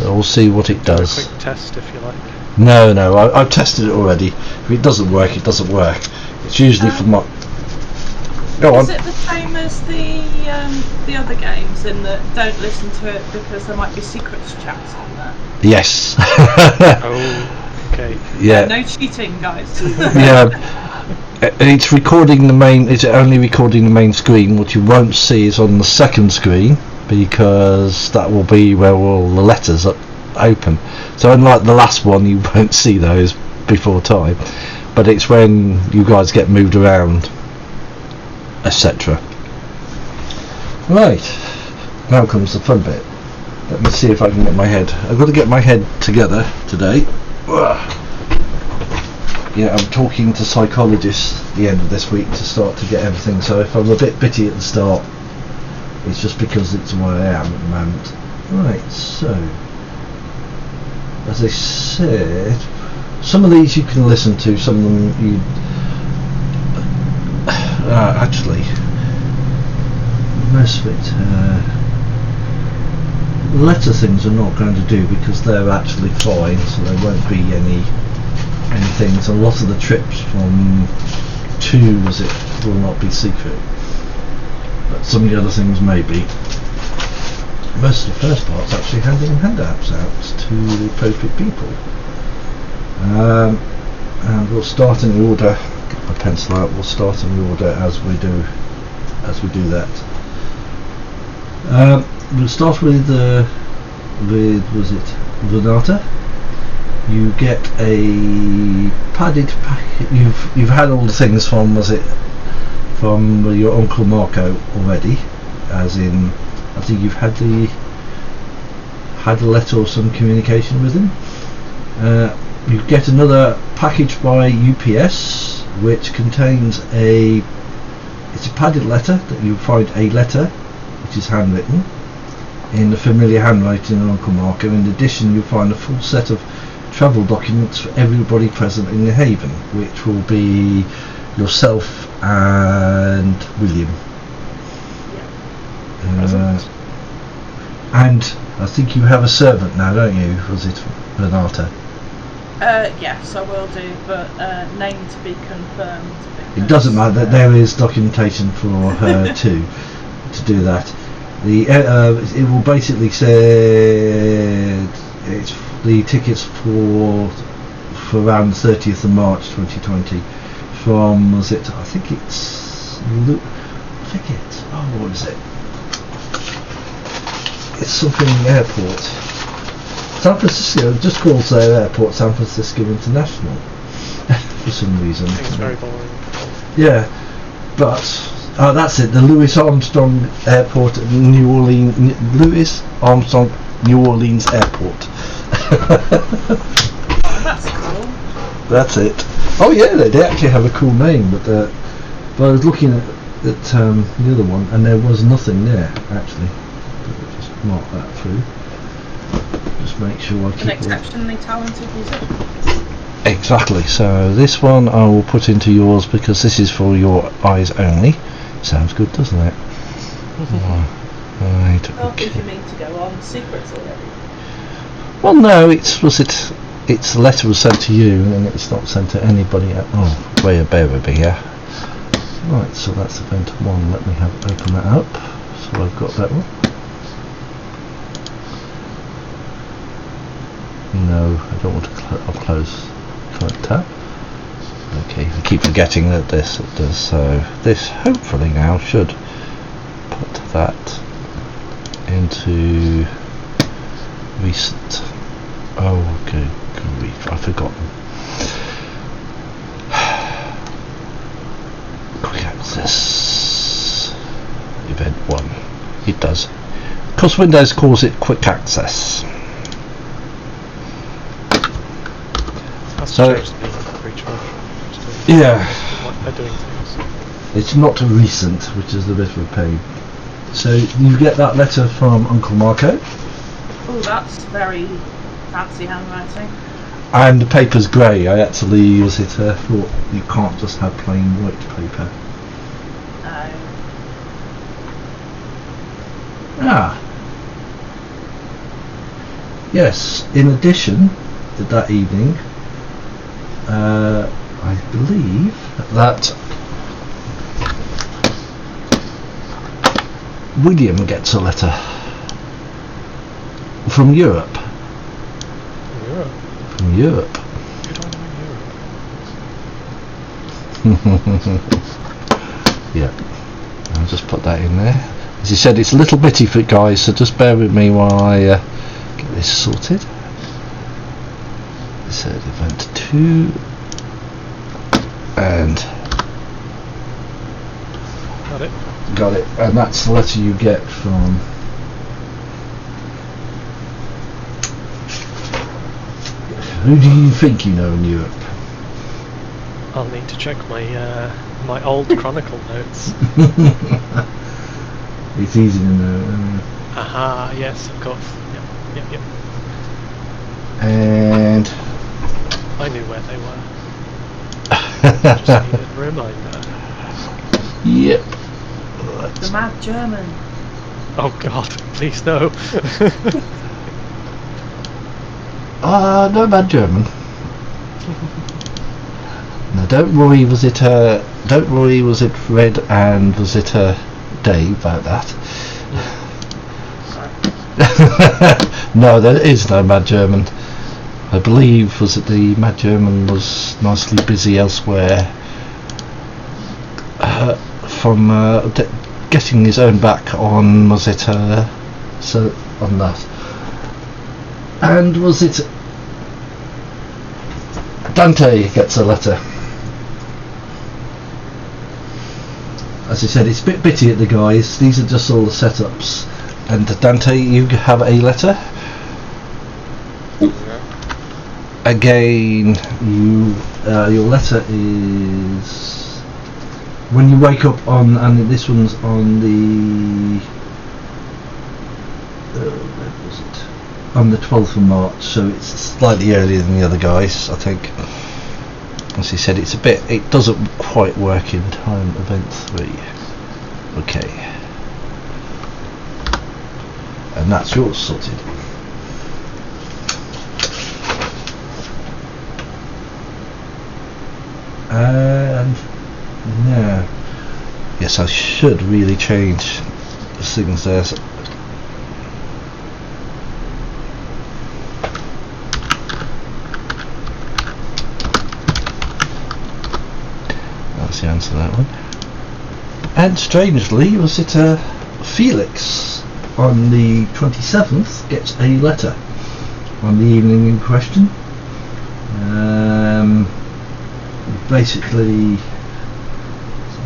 So we'll see what it does. Do a quick test if you like. No, I've tested it already. If it doesn't work, it doesn't work. It's usually for my... Go on. Is it the same as the other games in that don't listen to it because there might be secrets chats on there? Yes. Oh, okay. Yeah. No cheating, guys. Yeah. It's recording the main. It's only recording the main screen. What you won't see is on the second screen, because that will be where all the letters are open. So unlike the last one, you won't see those before time. But it's when you guys get moved around, etc. Right, now comes the fun bit. Let me see if I can get my head. I've got to get my head together today. Yeah, I'm talking to psychologists at the end of this week to start to get everything. So if I'm a bit bitty at the start, it's just because it's where I am at the moment. Right, so as I said, some of these you can listen to, some of them you actually most of it letter things are not going to do, because they're actually fine, so there won't be anything. So a lot of the trips from 2 will not be secret, but some of the other things may be. Most of the first part's actually handing handouts out to the appropriate people. And we'll start in the order. Get my pencil out. We'll start in the order as we do that. We'll start with was it Renata? You get a padded packet. You've had all the things from your Uncle Marco already, as in I think you've had a letter or some communication with him. You get another package by UPS, which contains it's a padded letter that you find a letter which is handwritten in the familiar handwriting of Uncle Marco. In addition, you'll find a full set of travel documents for everybody present in the haven, which will be yourself and William. And I think you have a servant now, don't you? Was it Renata? Yes, I will do, but name to be confirmed. It doesn't matter, that there is documentation for her too to do that. It will basically say it's the tickets for around the 30th of March 2020 from, was it, I think it's what is it? It's something airport. San Francisco, just calls their airport San Francisco International for some reason. I think it's very boring. Yeah, but that's it. The Louis Armstrong Airport, New Orleans. Louis Armstrong New Orleans Airport. Oh, that's cool. That's it. Oh yeah, they actually have a cool name, but I was looking at the other one, and there was nothing there actually. Just mark that through. Just make sure I keep an exceptionally talented musician. Exactly. So this one I will put into yours, because this is for your eyes only. Sounds good, doesn't it? Right. Well, Okay. if you mean to go on secrets already. Well, no. It's the letter was sent to you, and it's not sent to anybody else. Oh, way baby, yeah. Right. So that's event 1. Let me open that up. So I've got that one. No, I don't want to. I'll close tab. Okay, I keep forgetting that it does. So this hopefully now should put that into recent. Oh, good grief! I've forgotten. Quick access. Event 1. It does. Because Windows calls it quick access. So, yeah, they're doing things. It's not recent, which is a bit of a pain. So you get that letter from Uncle Marco. Oh, that's very fancy handwriting. And the paper's grey. I actually use it. Thought you can't just have plain white paper. Yes, in addition, that evening, I believe that William gets a letter from Europe. Europe. From Europe. You don't know Europe. Yeah, I'll just put that in there. As you said, it's a little bitty for it, guys, so just bear with me while I get this sorted. So event 2 and got it, and that's the letter you get from who do you think you know in Europe? I'll need to check my my old Chronicle notes. It's easy to know. Aha, yes, of course. Yep. And I knew where they were. Just needed a reminder. Yep. The mad German. Oh God, please no. No bad German. No, don't worry. Was it Red and was it Dave about that? No, there is no mad German. I believe was it the mad German was nicely busy elsewhere from getting his own back on, was it so on that, and was it Dante gets a letter. As I said, it's a bit bitty at the guys. These are just all the setups. And Dante, you have a letter. Again, your letter is when you wake up on, and this one's on the where was it? On the 12th of March, so it's slightly earlier than the other guys, I think. As he said, it doesn't quite work in time. Event 3. Okay, and that's yours sorted. And now, yes, I should really change the things there. So that's the answer to that one. And strangely, was it Felix on the 27th gets a letter on the evening in question. Basically,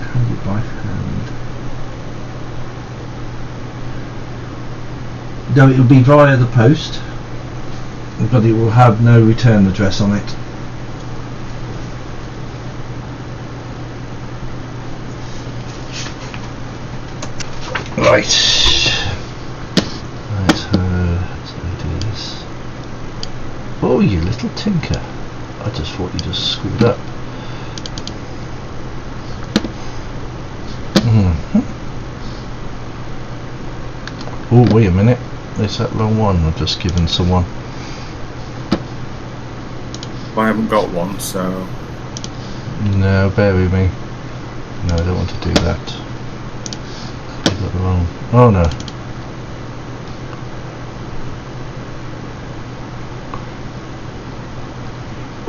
hand it by hand. No, it will be via the post, but it will have no return address on it. Right. So do this. Oh, you little tinker. I just thought you just screwed up. Oh, wait a minute. There's that wrong one I've just given someone. I haven't got one, so... No, bear with me. No, I don't want to do that. I got the wrong... Oh no.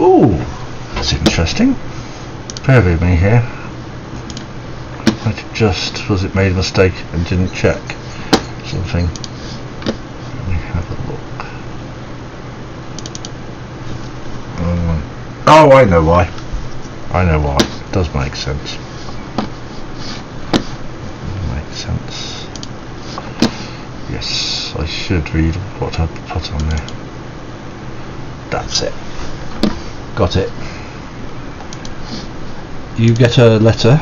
Ooh, that's interesting. Bear with me here. I just was it made a mistake and didn't check something. Let me have a look. Oh, I know why. I know why. It does make sense. Makes sense. Yes, I should read what I put on there. That's it. Got it. You get a letter.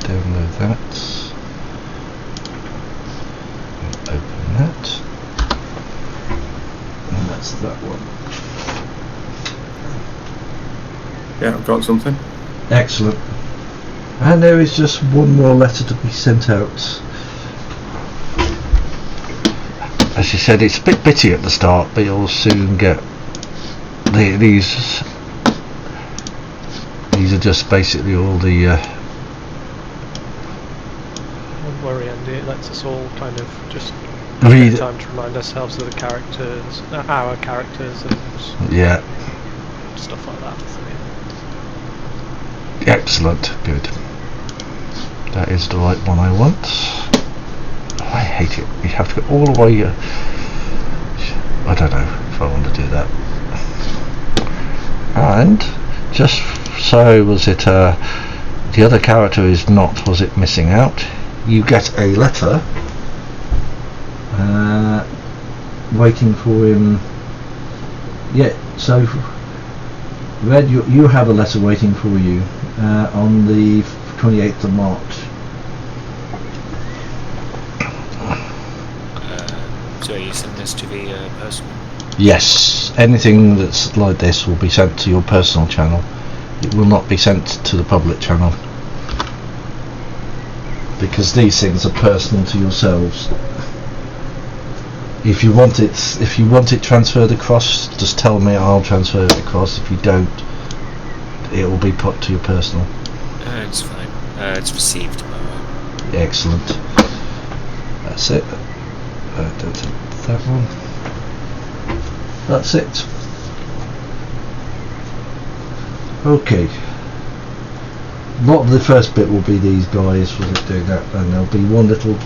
Download that. Open that. And that's that one. Yeah, I've got something. Excellent. And there is just one more letter to be sent out as you said, it's a bit bitty at the start, but you'll soon get these are just basically all the Don't worry, Andy, it lets us all kind of just read take time to remind ourselves of the characters, our characters, and yeah, stuff like that. So, excellent, good. That is the right one I want. Oh, I hate it. You have to go all the way. I don't know if I want to do that. And just so was it the other character is not, was it missing out? You get a letter waiting for him. Yeah, so Red, you have a letter waiting for you on the 28th of March. So you send this to the person? Yes, anything that's like this will be sent to your personal channel. It will not be sent to the public channel, because these things are personal to yourselves. If you want it transferred across, just tell me, I'll transfer it across. If you don't, it will be put to your personal. It's fine. It's received tomorrow. Excellent. That's it. Don't take that one. That's it. Okay. Not the first bit will be these guys doing that, and there'll be one little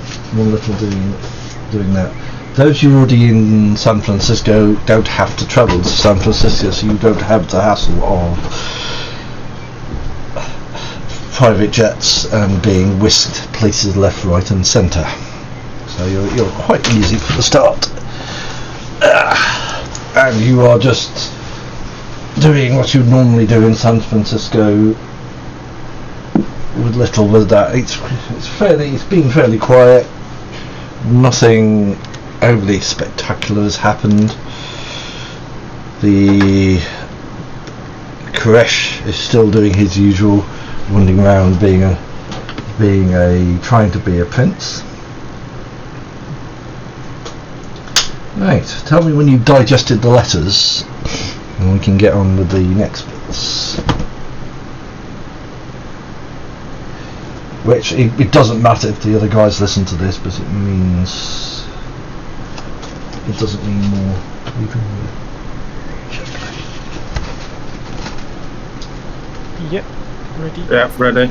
doing that. Those you already in San Francisco don't have to travel to San Francisco, so you don't have the hassle of private jets and being whisked places left, right, and centre. So you're quite easy for the start, and you are just doing what you normally do in San Francisco. With that, it's been fairly quiet. Nothing overly spectacular has happened. The Koresh is still doing his usual, wandering around trying to be a prince. Right, tell me when you've digested the letters, and we can get on with the next bits. Which it doesn't matter if the other guys listen to this, but it doesn't mean more. yep, ready. Yeah, ready.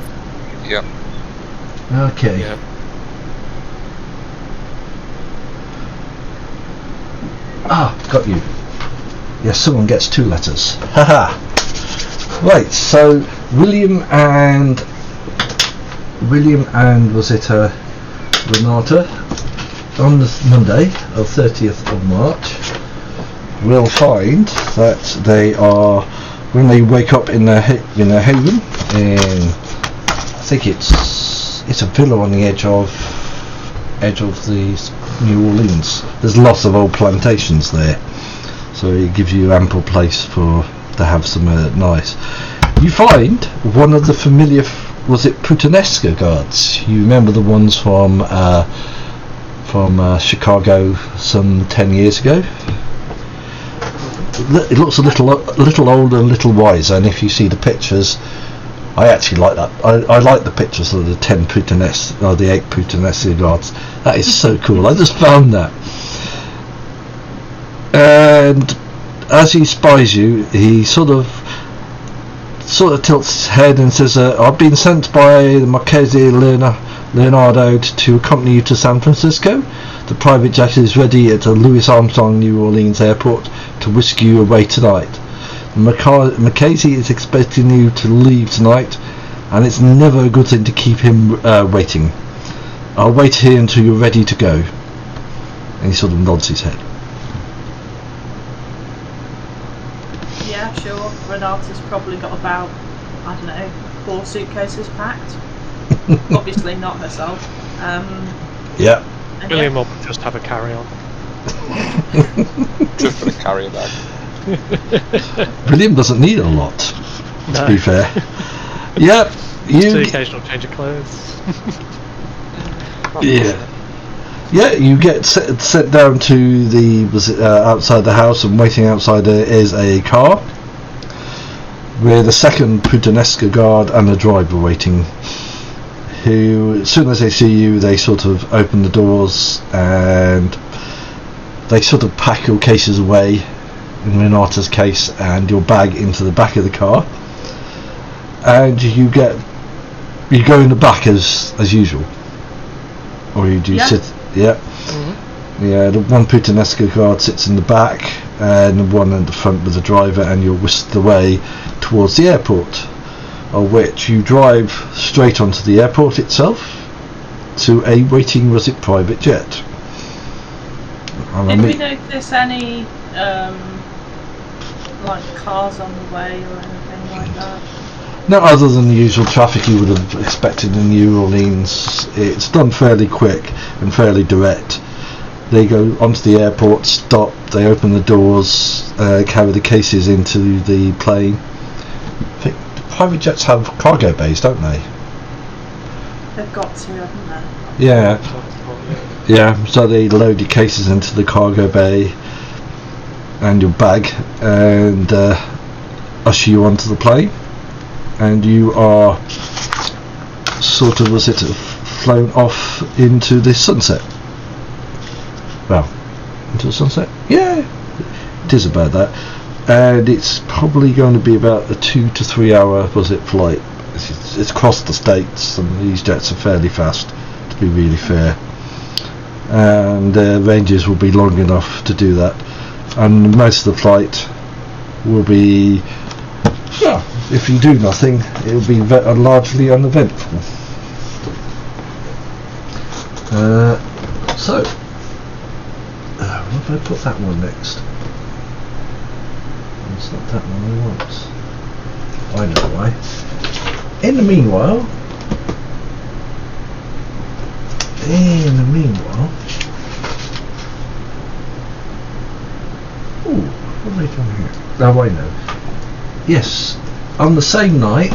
Yep. Okay. Yep. Got you. Yes, someone gets 2 letters. Haha. Right, so William and was it Renata on the Monday of 30th of March will find that they are, when they wake up in their haven in, I think it's a villa on the edge of the New Orleans. There's lots of old plantations there, so it gives you ample place to have some nice. You find one of the familiar, was it Puttanesca guards? You remember the ones from Chicago some 10 years ago? It looks a little older, a little wiser, and if you see the pictures, I actually like that. I like the pictures of the 10 Puttanesca or the 8 Puttanesca guards. That is so cool. I just found that. And as he spies you, he sort of tilts his head and says, I've been sent by the Marchese Leonardo to accompany you to San Francisco. The private jet is ready at the Louis Armstrong New Orleans airport to whisk you away tonight. Marchese is expecting you to leave tonight, and it's never a good thing to keep him waiting. I'll wait here until you're ready to go. And he sort of nods his head. Yeah, sure. Renata's probably got about, 4 suitcases packed. Obviously not herself. Yeah. William will just have a carry-on. Just for the carrier bag. William doesn't need a lot, to be fair. Yep. Just an occasional change of clothes. Yeah. Yeah, you get sent down to the outside the house, and waiting outside there is a car with a second Puttanesca guard and a driver waiting, who, as soon as they see you, they sort of open the doors and they sort of pack your cases away, in Renata's case, and your bag into the back of the car, and you go in the back as usual, or you do sit. Yeah. Mm-hmm. Yeah, the one Puttanesca guard sits in the back and the one in the front with the driver, and you're whisked away towards the airport, of which you drive straight onto the airport itself to a waiting private jet. Did we notice any like cars on the way or anything like that? No, other than the usual traffic you would have expected in New Orleans. It's done fairly quick and fairly direct. They go onto the airport, stop, they open the doors, carry the cases into the plane. I think private jets have cargo bays, don't they? They've got to, haven't they? Yeah. Yeah, so they load your cases into the cargo bay and your bag and usher you onto the plane. And you are sort of, flown off into the sunset. Well, into the sunset? Yeah, it is about that. And it's probably going to be about a 2 to 3 hour, flight. It's across the states, and these jets are fairly fast, to be really fair. And ranges will be long enough to do that. And most of the flight will be, if you do nothing, it will be largely uneventful. So, what if I put that one next? It's not that one I want. I know why. In the meanwhile, ooh, what have I done here? Oh, I know. Yes. On the same night,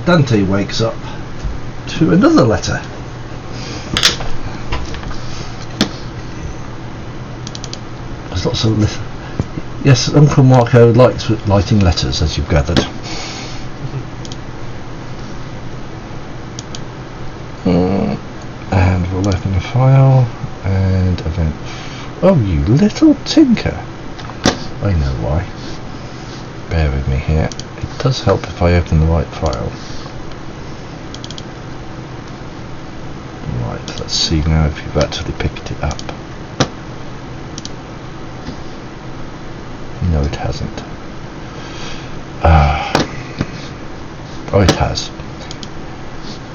Dante wakes up to another letter. There's lots of yes, Uncle Marco likes writing letters, as you've gathered. And we'll open the file and event. Oh, you little tinker! I know why. Bear with me here. It does help if I open the right file. Right, let's see now if you've actually picked it up. No, it hasn't. Oh, it has.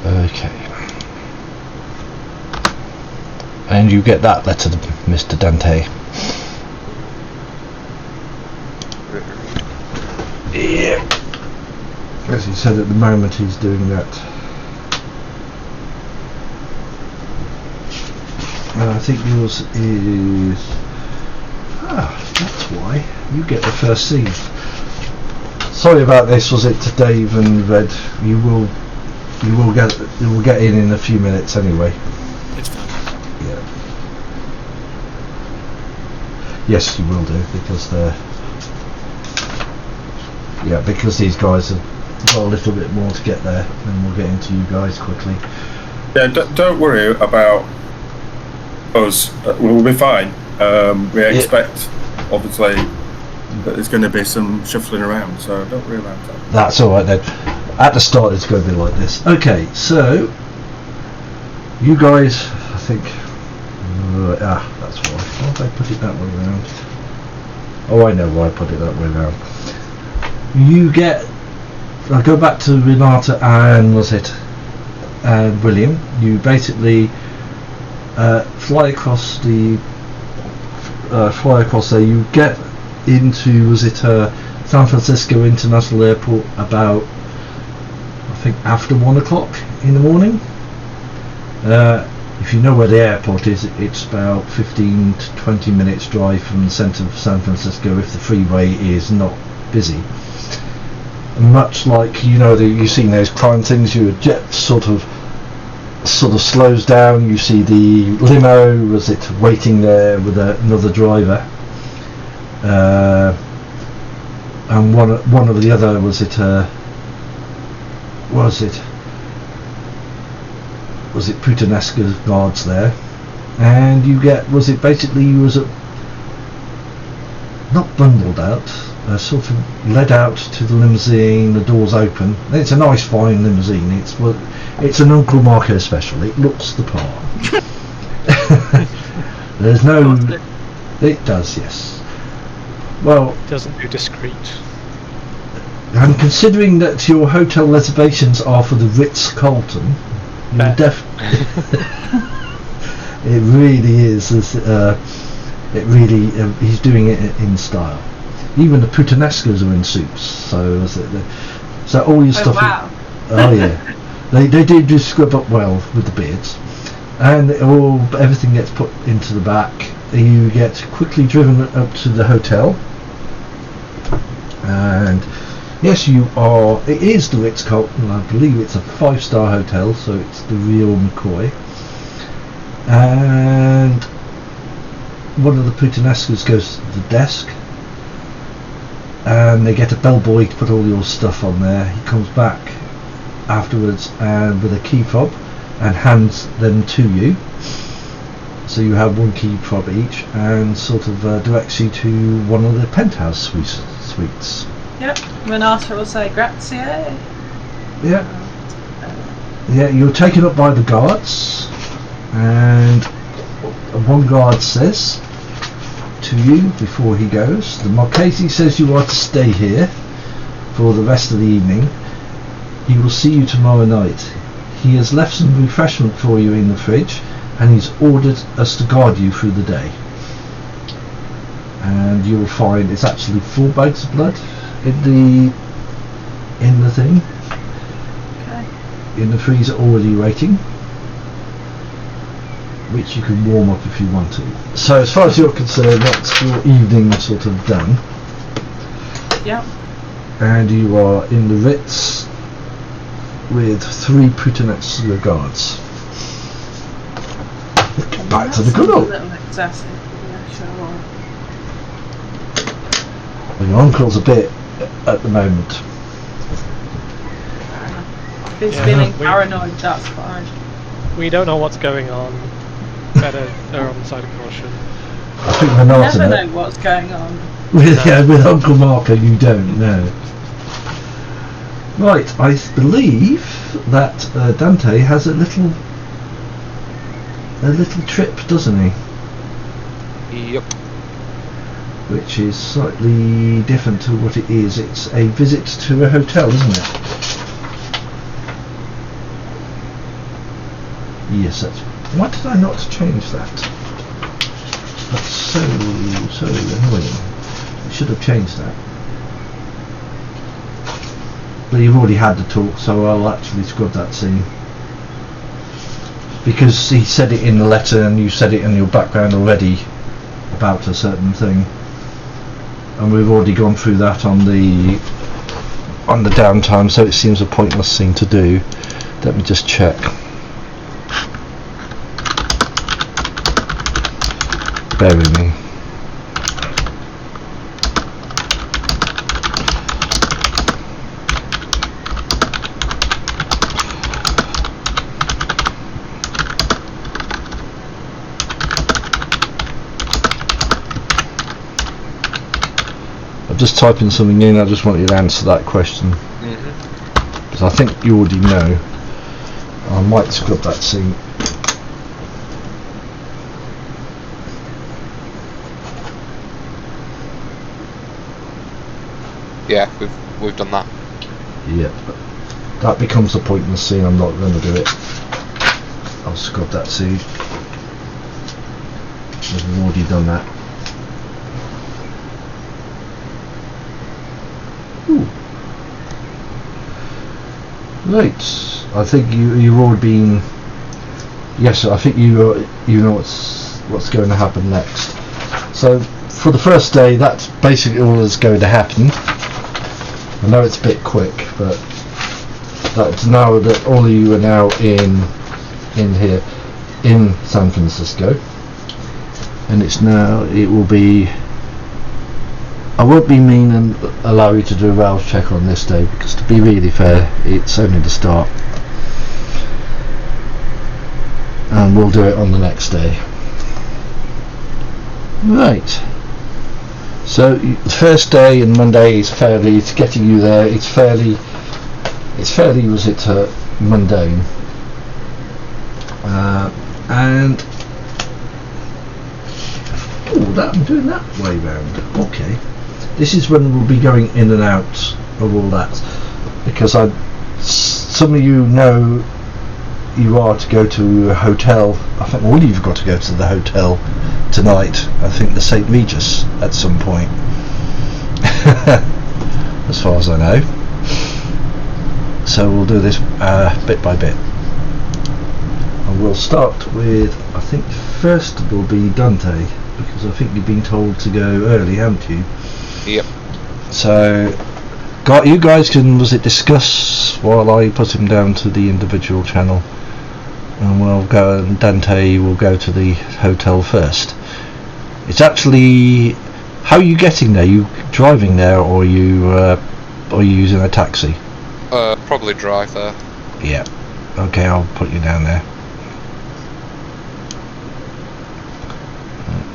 Okay. And you get that letter, Mr. Dante. Yeah. As he said, at the moment he's doing that. And I think yours is... that's why. You get the first scene. Sorry about this, was it to Dave and Red? You will get in a few minutes anyway. It's fine. Yeah. Yes, you will do, because they're... Yeah, because these guys have got a little bit more to get there, and we'll get into you guys quickly. Yeah, don't worry about us. We'll be fine. We expect, obviously, that there's going to be some shuffling around, so don't worry about that. That's alright then. At the start it's going to be like this. Okay, so you guys, I think... that's why. Why did I put it that way around? Oh, I know why I put it that way around. You get... I'll go back to Renata and William. You basically fly across there. You get into San Francisco International Airport about, I think, after 1 o'clock in the morning. If you know where the airport is, it's about 15 to 20 minutes drive from the centre of San Francisco if the freeway is not busy. Much like, you've seen those crime things, your jet sort of sort of slows down. You see the limo, was it waiting there with another driver, and one of the other, was it Puttanesca's guards there, and you get, was it basically you was not bundled out, sort of led out to the limousine, the doors open. It's a nice fine limousine, it's an Uncle Marco special, it looks the part. There's no, it does, yes. Well, It doesn't do discreet. and considering that your hotel reservations are for the Ritz-Carlton, you're definitely it really is, it really, he's doing it in style. Even the Puttanescas are in suits, so all your stuff. Wow. Oh yeah, they do scrub up well with the beards, and everything gets put into the back. You get quickly driven up to the hotel, and yes, you are. It is the Ritz-Carlton. I believe it's a 5-star hotel, so it's the real McCoy. And one of the Puttanescas goes to the desk, and they get a bellboy to put all your stuff on there. He comes back afterwards and with a key fob and hands them to you. So you have one key fob each, and sort of directs you to one of the penthouse suites. Yep. Renata will say grazie. Yeah. Yeah, you're taken up by the guards, and one guard says to you before he goes, the Marchese says you are to stay here for the rest of the evening. He will see you tomorrow night. He has left some refreshment for you in the fridge, and he's ordered us to guard you through the day. And you'll find it's actually 4 bags of blood in the thing. Okay. In the freezer already waiting, which you can warm up if you want to. So as far as you're concerned, that's your evening sort of done. Yep. And you are in the Ritz with 3 Puttanesca guards. Back to the good A old. little excessive. Yeah, sure. Your uncle's a bit at the moment. If he's Yeah, feeling we- paranoid, that's fine. We don't know what's going on. Better err on the side of caution. I think You Renata never knows. know what's going on. With Uncle Marco you don't know. Right, I believe that Dante has a little trip, doesn't he? Yep. Which is slightly different to what it is. It's a visit to a hotel, isn't it? Yes, that's. Why did I not change that? That's so annoying. I should have changed that. But you've already had the talk, so I'll actually scrub that scene. Because he said it in the letter and you said it in your background already about a certain thing. And we've already gone through that on the downtime, so it seems a pointless thing to do. Let me just check. Bear with me. I'm just typing something in. I just want you to answer that question, because I think you already know. I might scrub that scene. Yeah, we've done that. Yeah, but that becomes a pointless scene. I'm not going to do it. I'll scrub that scene. We've already done that. Ooh. Right, I think you've already been. Yes, I think you know what's going to happen next. So for the first day, that's basically all that's going to happen. I know it's a bit quick, but that's now that all of you are now in in here in San Francisco, and it will be. I won't be mean and allow you to do a rails check on this day, because to be really fair, it's only the start, and we'll do it on the next day. Right. So the first day and Monday is fairly. It's getting you there. It's fairly. Was it mundane? And I'm doing that way round. Okay. This is when we'll be going in and out of all that, because some of you know you are to go to a hotel. I think all you've got to go to the hotel tonight. I think the St. Regis at some point, as far as I know. So we'll do this bit by bit. And we'll start with, I think first will be Dante, because I think you've been told to go early, haven't you? Yep. So, you guys can discuss while I put him down to the individual channel, and we'll go. And Dante will go to the hotel first. It's actually, how are you getting there? You driving there, or are you using a taxi? Probably drive there. Yeah. Okay, I'll put you down there.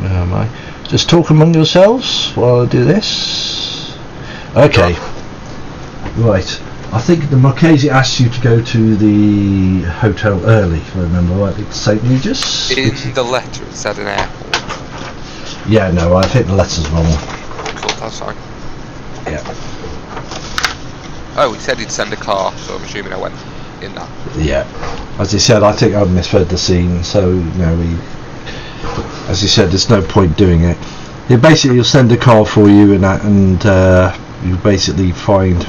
Where am I? Just talk among yourselves while I do this. Okay. Right. I think the Marchese asked you to go to the hotel early, if I remember right. It's St. Regis? In the letter it said an airport. Yeah, no, I think the letter's wrong. Cool, that's fine. Yeah. Oh, he said he'd send a car, so I'm assuming I went in that. Yeah. As he said, I think I misread the scene, so, as he said, there's no point doing it. He'll send a car for you and that, and you basically find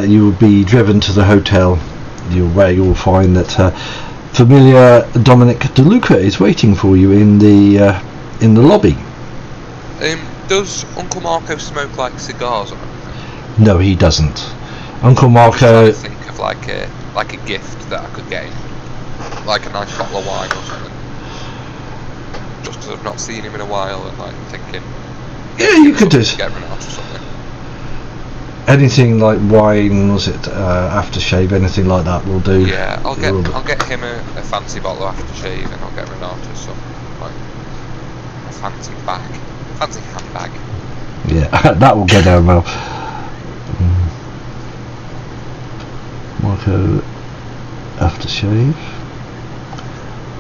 you will be driven to the hotel, where you will find that familiar Dominic DeLuca is waiting for you in the lobby. Does Uncle Marco smoke like cigars or anything? No, he doesn't. Uncle Marco. I was trying to think of like a gift that I could get him, like a nice bottle of wine or something. Just because I've not seen him in a while, and like thinking. Yeah, you could do. Get Renata something. Anything like wine, aftershave, anything like that will do. Yeah, I'll get him a fancy bottle of aftershave, and I'll get Renata some like a fancy handbag. Yeah, that will go down well. Marco aftershave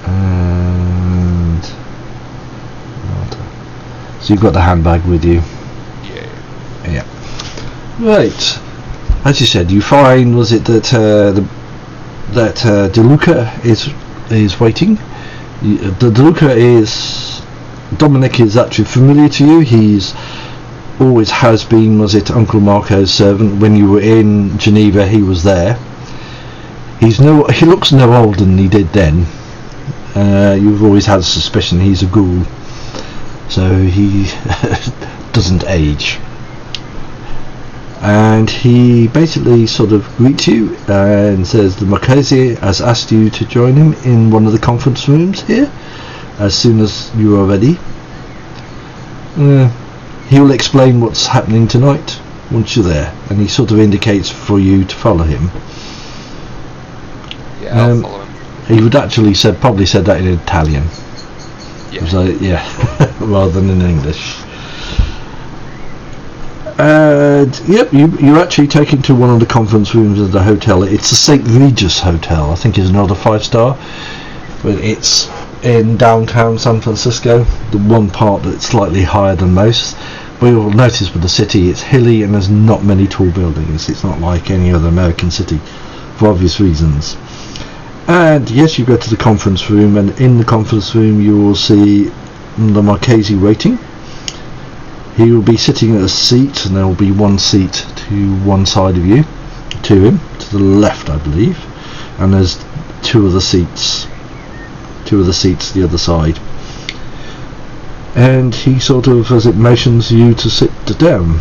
and so you've got the handbag with you. Yeah. Right. As you said, you find that DeLuca is waiting. Dominic is actually familiar to you. He's always has been, Uncle Marco's servant. When you were in Geneva, he was there. He looks no older than he did then. You've always had a suspicion he's a ghoul, so he doesn't age. And he basically sort of greets you and says the Marchese has asked you to join him in one of the conference rooms here as soon as you are ready. He will explain what's happening tonight once you're there, and he sort of indicates for you to follow him. Yeah, I'll follow him. He would actually probably said that in Italian. Yeah. So, yeah, rather than in English. And yep, you're actually taken to one of the conference rooms of the hotel. It's the St. Regis Hotel. I think it's another 5-star, but it's in downtown San Francisco, the one part that's slightly higher than most. But you'll notice with the city, it's hilly and there's not many tall buildings. It's not like any other American city, for obvious reasons. And yes, you go to the conference room, and in the conference room you will see the Marchese waiting. He will be sitting at a seat, and there will be one seat to one side of you, to him, to the left I believe, and there's two other seats the other side. And he sort of, as it motions you to sit down,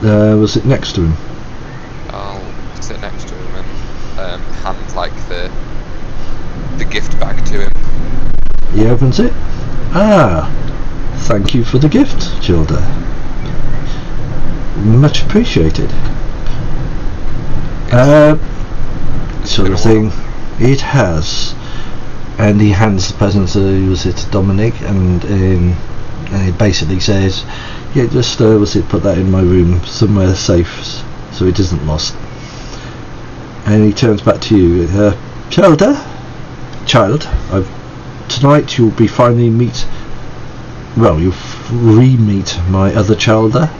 was it next to him? I'll sit next to him, and hand like the gift bag to him. He opens it. Ah, thank you for the gift, Gilda. Much appreciated. Sort of thing. It has. And he hands the present to Dominic, and he basically says, yeah, just put that in my room somewhere safe so it isn't lost. And he turns back to you. Child, tonight you'll be finally you'll re-meet my other child there.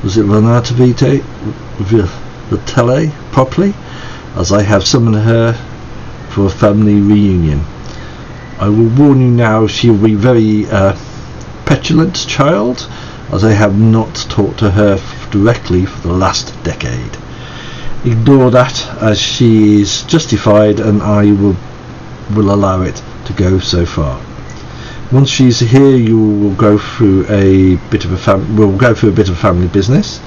Was it Renata Vitale properly? As I have summoned her for a family reunion. I will warn you now, she will be very petulant child, as I have not talked to her directly for the last decade. Ignore that, as she is justified, and I will allow it to go so far. Once she's here, you will go through a bit of family business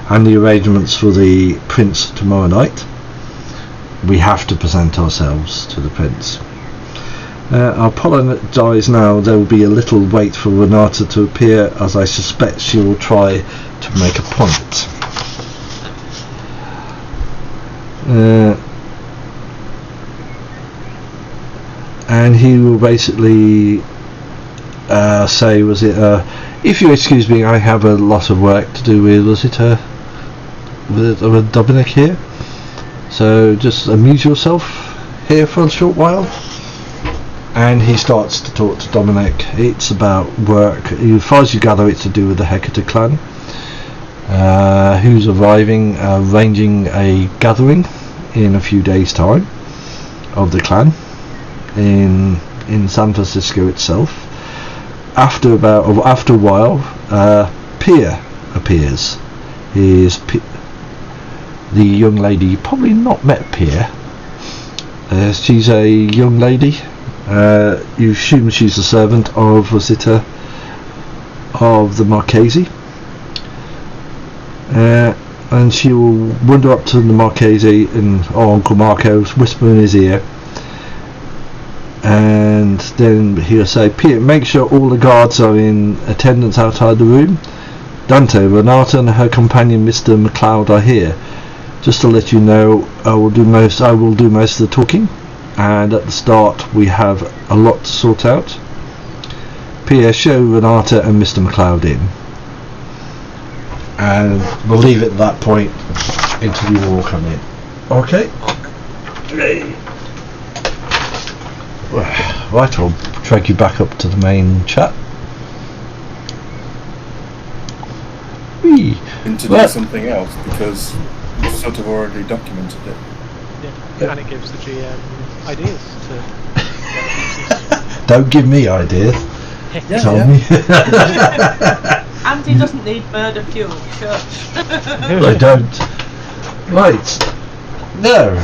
and the arrangements for the prince tomorrow night. We have to present ourselves to the prince. I'll apologise now, there will be a little wait for Renata to appear, as I suspect she will try to make a point. And he will basically say, if you excuse me, I have a lot of work to do with, with Dominic here, so just amuse yourself here for a short while. And he starts to talk to Dominic. It's about work. As far as you gather, it's to do with the Hecate clan, who's arranging a gathering in a few days' time of the clan in San Francisco itself. After a while, Pia appears. The young lady. You probably not met Pia. She's a young lady. You assume she's a servant of the Marchese, and she will wander up to the Marchese or Uncle Marco, whisper in his ear, and then he'll say, Pia, make sure all the guards are in attendance outside the room. Dante, Renata and her companion Mr. McLeod are here. Just to let you know, I will do most of the talking, and at the start we have a lot to sort out. Pia, show Renata and Mr. McLeod in, and we'll leave it at that point until you all come in. Okay? Right, I'll drag you back up to the main chat. To do something else, because you've sort of already documented it. Yeah, and it gives the GM ideas to... Don't give me ideas. Tell me. Andy doesn't need murder fuel, shush. I don't. Right. There.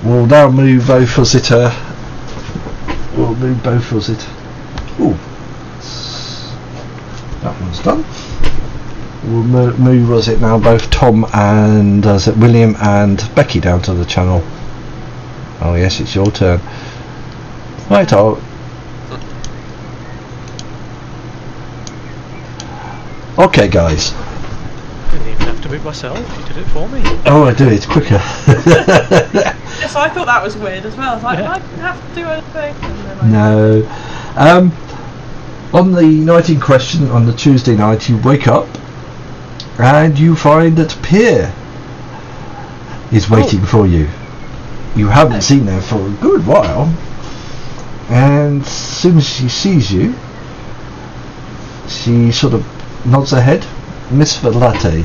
We'll now move both of it. Ooh. That one's done. We'll move now both Tom and William and Becky down to the channel. Oh yes, it's your turn. Right, okay guys. I didn't even have to move myself, you did it for me. Oh, I do it quicker. Yes, I thought that was weird as well. I was like, I didn't have to do anything. No. On the night in question, on the Tuesday night, you wake up and you find that Pia is waiting for you. You haven't seen her for a good while, and as soon as she sees you, she sort of nods her head. Miss Vitale,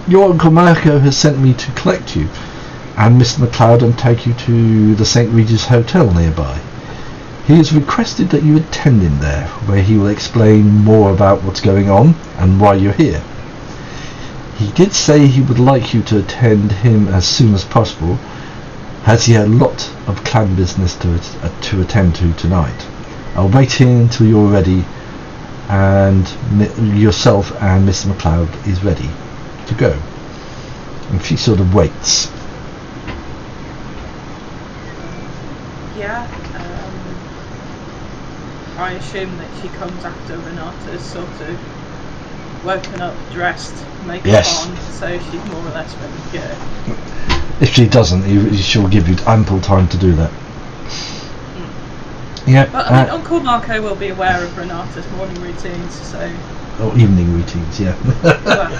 your Uncle Marco has sent me to collect you and Mr. McLeod and take you to the St. Regis Hotel nearby. He has requested that you attend him there, where he will explain more about what's going on and why you're here. He did say he would like you to attend him as soon as possible, as he had a lot of clan business to attend to tonight. I'll wait here until you're ready, and yourself and Mr. McLeod is ready. to go. And she sort of waits. Yeah. I assume that she comes after Renata's sort of woken up, dressed, makeup Yes. on, so she's more or less ready to go. If she doesn't, she'll give you ample time to do that. Yeah. But I mean, Uncle Marco will be aware of Renata's morning routines, so... Or evening routines, yeah. Well,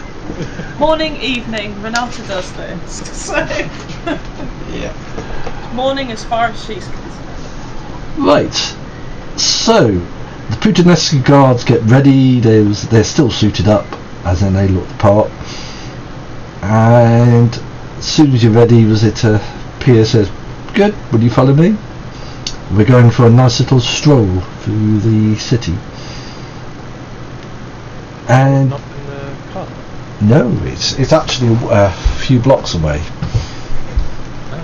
morning, evening, Renata does this, so... Yeah. Morning as far as she's concerned. Right. So, the Putanescu guards get ready. They're still suited up, as in they look the part. And as soon as you're ready, Pia says, "Good, will you follow me? We're going for a nice little stroll through the city." And Not in the car. no, it's actually a few blocks away.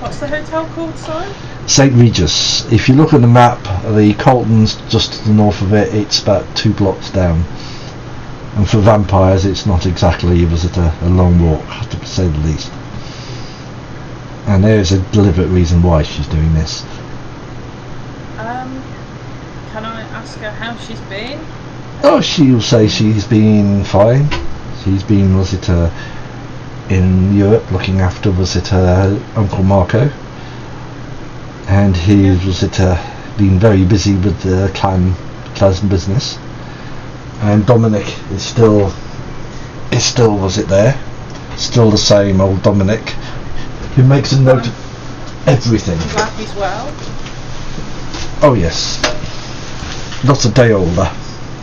What's the hotel called, sorry? St. Regis. If you look at the map, the Colton's just to the north of it. It's about 2 blocks down. And for vampires, it's not exactly a long walk, to say the least. And there's a deliberate reason why she's doing this. Can I ask her how she's been? Oh, she'll say she's been fine. She's been, in Europe looking after, her Uncle Marco. And he been very busy with the clan business. And Dominic is still there. Still the same old Dominic, who makes a note of everything. I'm glad he's well. Oh yes. Not a day older.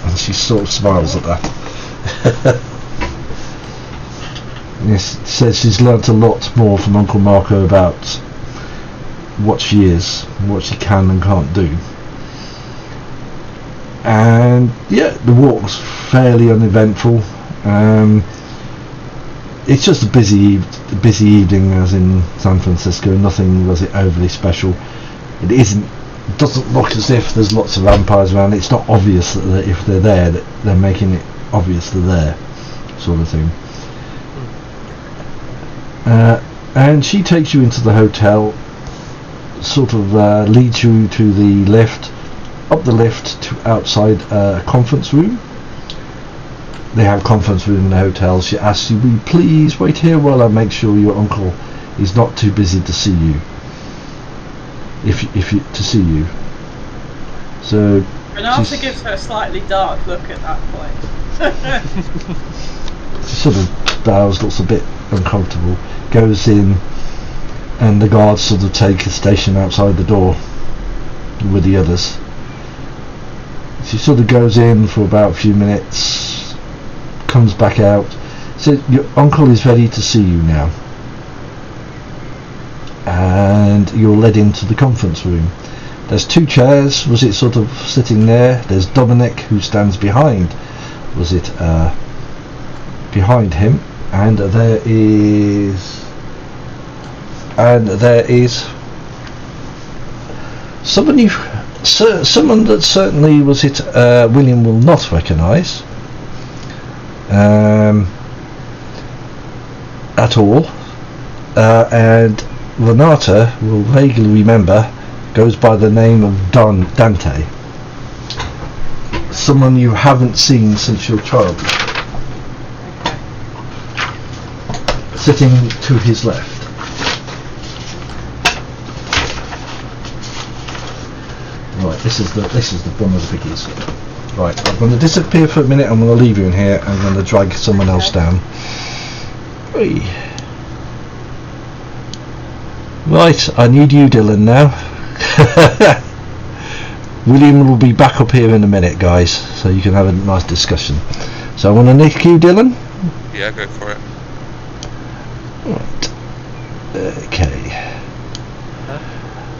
And she sort of smiles at that. Yes, says she's learnt a lot more from Uncle Marco about what she is, what she can and can't do. And yeah, the walk's fairly uneventful. It's just a busy evening, as in San Francisco. Nothing overly special. It doesn't look as if there's lots of vampires around. It's not obvious that if they're there, that they're making it obvious they're there, sort of thing. And she takes you into the hotel, sort of leads you to the lift, up the lift to outside a conference room. They have a conference room in the hotel. She asks you, "Will you please wait here while I make sure your uncle is not too busy to see you?" To see you. So Renata gives her a slightly dark look at that point. she sort of bows, looks a bit uncomfortable, goes in, and the guards sort of take a station outside the door with the others. She sort of goes in for about a few minutes, comes back out, says, "Your uncle is ready to see you now." And you're led into the conference room. There's 2 chairs, sort of sitting there. There's Dominic, who stands behind, behind him, and there is someone that certainly William will not recognise at all, and Renata will vaguely remember, goes by the name of Dante. Someone you haven't seen since your childhood. Sitting to his left. Right, this is the one of the biggies. Right, I'm going to disappear for a minute. I'm going to leave you in here. I'm going to drag someone else down. Hey. Right, I need you, Dylan, now. William will be back up here in a minute, guys, so you can have a nice discussion. So I want to nick you, Dylan. Yeah, go for it. Right. Okay.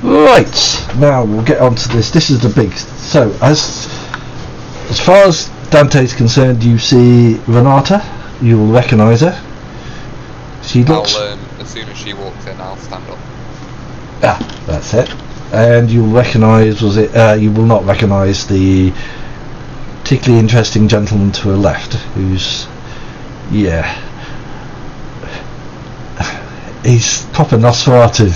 Right, now we'll get on to this. This is the big... So, as far as Dante's concerned, you see Renata. You will recognise her. She looks... As soon as she walks in, I'll stand up. Ah, that's it. And you'll recognise, you will not recognise the particularly interesting gentleman to her left, who's... Yeah. He's proper Nosferatu.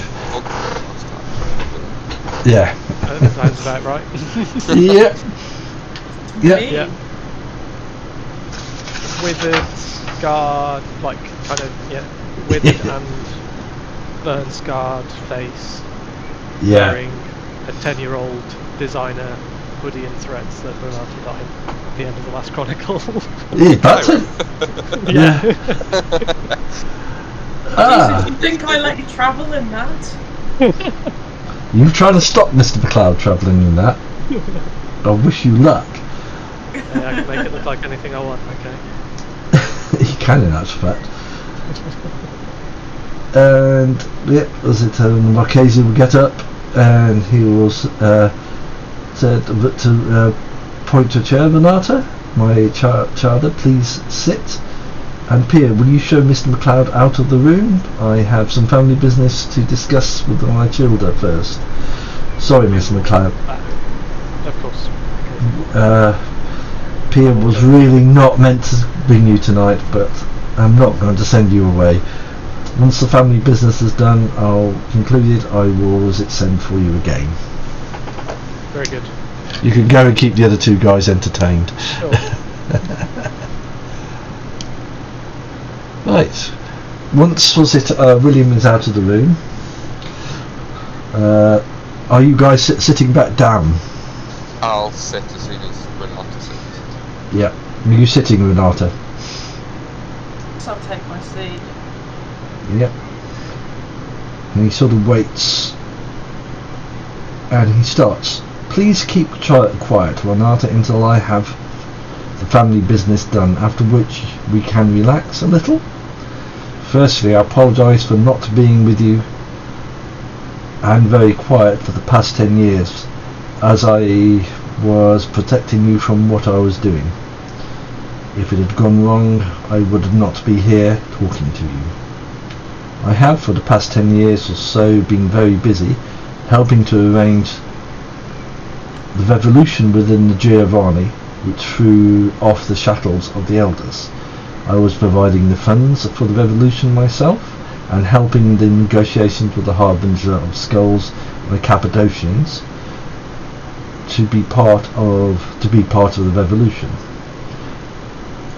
Yeah. That sounds about right. Yeah. Yeah. Yeah. Withered, scarred, like kind of withered and burn scarred face. Yeah. Wearing a 10-year-old designer hoodie and threads that Renata got him at the end of the last Chronicle. Yeah, that's it. Yeah. You think I let you travel in that? You trying to stop Mr. McLeod travelling in that? I wish you luck. Yeah, I can make it look like anything I want, okay. He can in actual fact. And as it Marchese will get up and he will said to point to a chair, Renata, my child, please sit. And Pia, will you show Mr. McLeod out of the room? I have some family business to discuss with my children first. Sorry, Mr. McLeod. Of course. Pia was really not meant to bring you tonight, but I'm not going to send you away. Once the family business is done, I'll conclude it. I will send for you again. Very good. You can go and keep the other two guys entertained. Sure. Right. Once William is out of the room, are you guys sitting back down? I'll sit as soon as Renata sits. Yeah. Are you sitting, Renata? So I'll take my seat. Yep. And he sort of waits, and he starts. Please keep quiet, Renata, until I have the family business done, after which we can relax a little. Firstly, I apologise for not being with you and very quiet for the past 10 years, as I was protecting you from what I was doing. If it had gone wrong, I would not be here talking to you. I have, for the past 10 years or so, been very busy helping to arrange the revolution within the Giovanni, which threw off the shackles of the elders. I was providing the funds for the revolution myself, and helping the negotiations with the Harbinger of Skulls and the Cappadocians to be part of the revolution.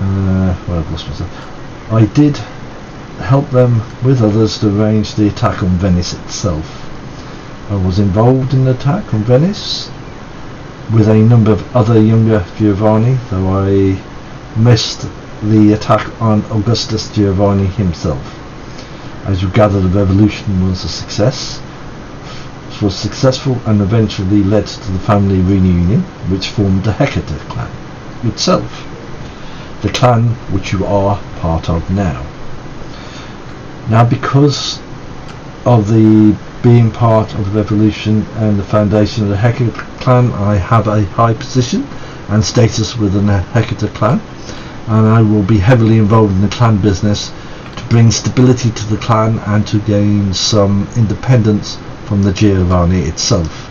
I've lost myself. I did help them with others to arrange the attack on Venice itself. I was involved in the attack on Venice with a number of other younger Giovanni, though I missed the attack on Augustus Giovanni himself. As you gather, the revolution was a success. It was successful and eventually led to the family reunion, which formed the Hecate clan itself, the clan which you are part of now. Now, because of the being part of the revolution and the foundation of the Hecate clan, I have a high position and status within the Hecate clan, and I will be heavily involved in the clan business to bring stability to the clan and to gain some independence from the Giovanni itself.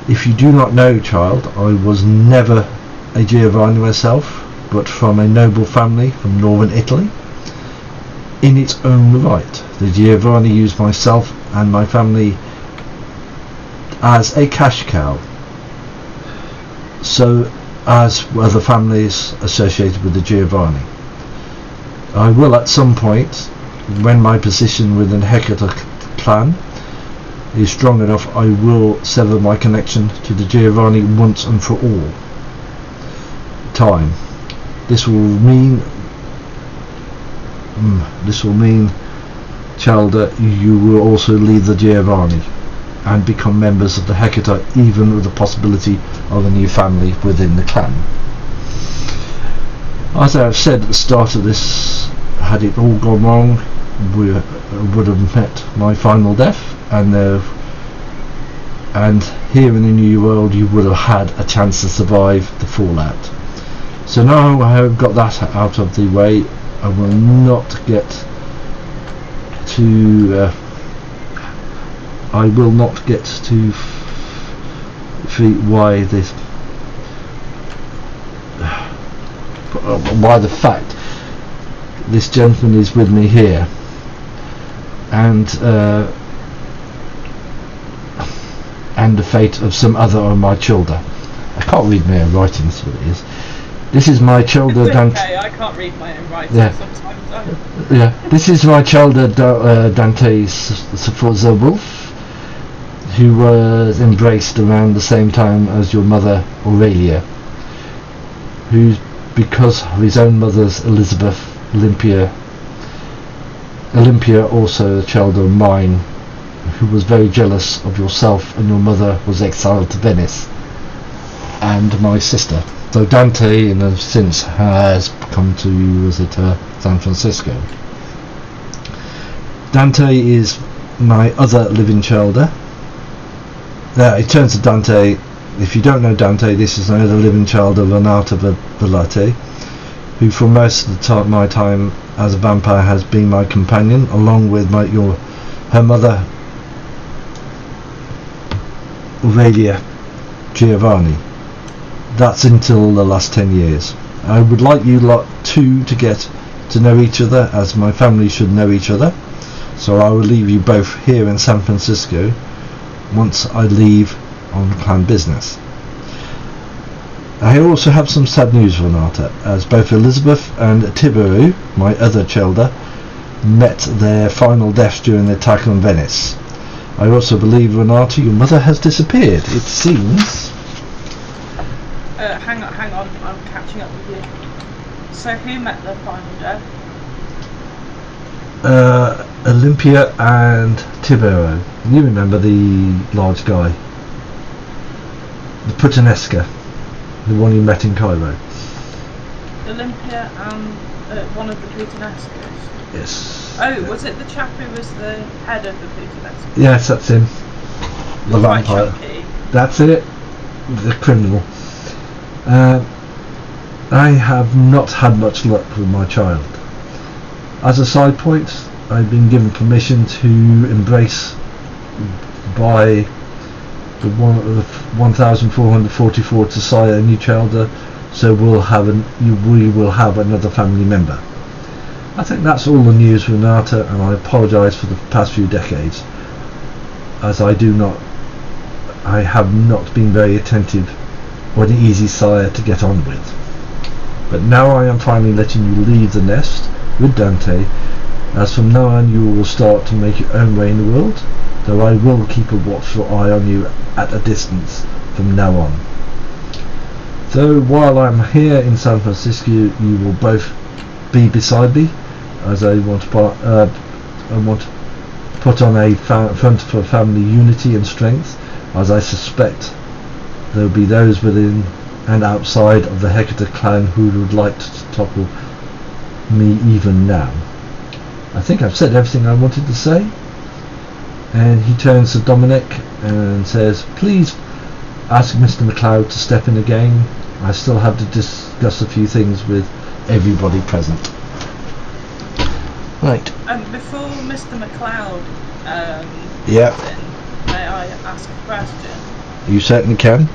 If you do not know, child, I was never a Giovanni myself, but from a noble family from northern Italy. In its own right, the Giovanni used myself and my family as a cash cow, so as were the families associated with the Giovanni. I will at some point, when my position within the Hecate clan is strong enough, I will sever my connection to the Giovanni once and for all time. This will mean, child, that you will also leave the Giovanni and become members of the Hecate, even with the possibility of a new family within the clan. As I have said at the start of this, had it all gone wrong, we would have met my final death, and here in the New World you would have had a chance to survive the fallout. So now I have got that out of the way, I will not get to why the fact this gentleman is with me here, and the fate of some other of my children. I can't read my own writing, that's what it is. This is my children. Okay, I can't read my own writing sometimes. This is my children, Dante Sforza Wolf, who was embraced around the same time as your mother Aurelia, who's, because of his own mother's Elizabeth Olympia, also a child of mine, who was very jealous of yourself, and your mother was exiled to Venice, and my sister. So Dante, in a sense, has come to visit San Francisco. Dante is my other living child. It turns to Dante. If you don't know Dante, this is another living child of Renata Vellati, who for most of my time as a vampire has been my companion, along with her mother Aurelia Giovanni. That's until the last 10 years. I would like you lot to get to know each other, as my family should know each other. So I will leave you both here in San Francisco once I leave on clan business. I also have some sad news for Renata, as both Elizabeth and Tiberu, my other childer, met their final deaths during the attack on Venice. I also believe, Renata, your mother has disappeared. It seems... Hang on, I'm catching up with you. So who met their final death? Olympia and Tiberu. You remember the large guy? The Puttanesca. The one you met in Cairo. Olympia and one of the Puttanescas? Yes. Oh, was it the chap who was the head of the Puttanesca? Yes, that's him. The Quite vampire. chunky. That's it. The criminal. I have not had much luck with my child. As a side point, I've been given permission to embrace by the 1444 to sire a new child, so we will have another family member. I think that's all the news, Renata, and I apologise for the past few decades, as I have not been very attentive or an easy sire to get on with. But now I am finally letting you leave the nest with Dante, as from now on you will start to make your own way in the world, though I will keep a watchful eye on you at a distance from now on. So while I'm here in San Francisco, you will both be beside me, as I want to put on a front for family unity and strength, as I suspect there will be those within and outside of the Hector clan who would like to topple me even now. I think I've said everything I wanted to say. And he turns to Dominic and says, please ask Mr. McLeod to step in again. I still have to discuss a few things with everybody present. Right. Before Mr. McLeod Yeah. comes in, may I ask a question You certainly can.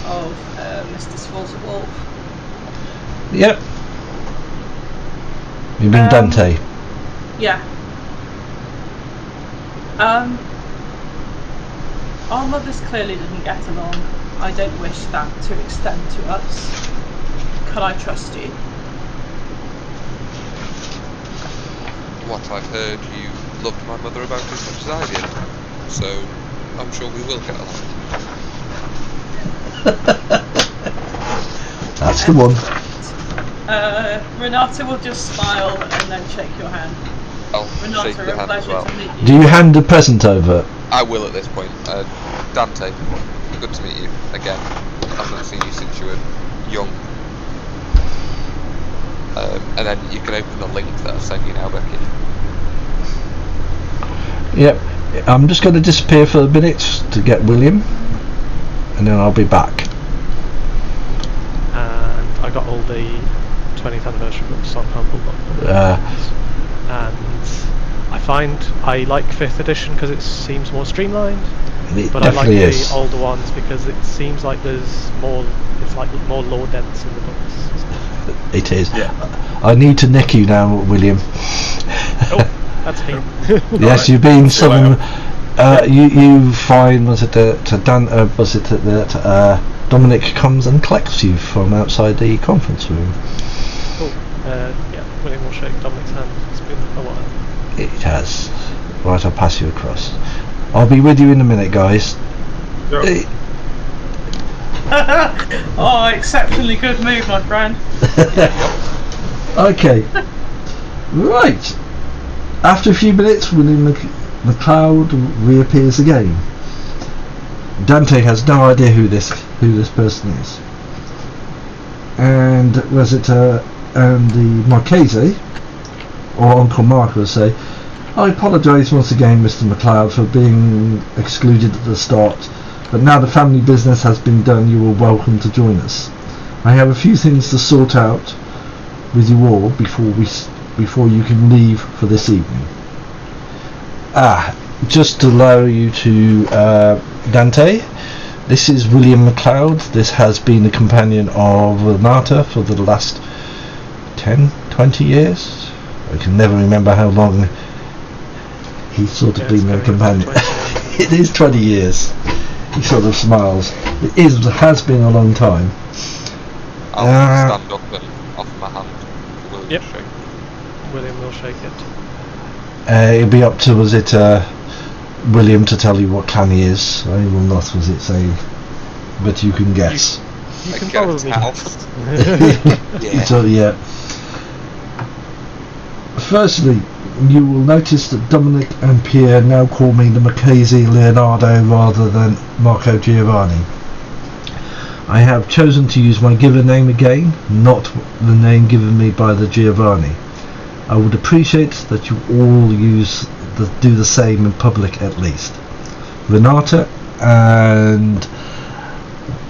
of Mr. Sforza Wolf? Yep. You mean Dante? Yeah. Our mothers clearly didn't get along. I don't wish that to extend to us. Can I trust you? What I've heard, you loved my mother about as much as I did, so I'm sure we will get along. That's the one. Renata will just smile and then shake your hand. I'll Renata, shake your a hand as pleasure well. to meet you. Do you hand a present over? I will at this point. Dante, good to meet you again. I've not seen you since you were young. And then you can open the link that I've sent you now, Becky. Yep. I'm just going to disappear for a minute to get William, and then I'll be back. And I got all the 20th anniversary books on Humblebot. And I find I like 5th edition because it seems more streamlined, It but I like definitely the is. older ones because it seems like there's more, it's like more lore dense in the books. It is. Yeah. I need to nick you now, William. Oh, That's me. Yes, you've been summoned. You find that Dominic comes and collects you from outside the conference room. Cool. Yeah, William will shake Dominic's hand. It's been a while. It has. Right, I'll pass you across. I'll be with you in a minute, guys. Yep. Oh, exceptionally good move, my friend. Okay. Right. After a few minutes, William McLeod reappears again. Dante has no idea who this person is, and and the Marchese or Uncle Mark will say, "I apologise once again, Mr. McLeod, for being excluded at the start, but now the family business has been done, you are welcome to join us. I have a few things to sort out with you all before you can leave for this evening." Just to allow you to Dante, this is William McLeod. This has been the companion of Renata for the last 10-20 years. I can never remember how long he's sort of been their companion. It is 20 years. He sort of smiles. Has been a long time. I'll stand up and offer my hand to William Yep. to shake. William will shake it. It'll be up to William to tell you what clan he is. I will not say, but you can guess. You I can get a probably towel. Yeah. So, yeah. Firstly, you will notice that Dominic and Pierre now call me the Marchese Leonardo rather than Marco Giovanni. I have chosen to use my given name again, not the name given me by the Giovanni. I would appreciate that you all do the same in public at least. Renata and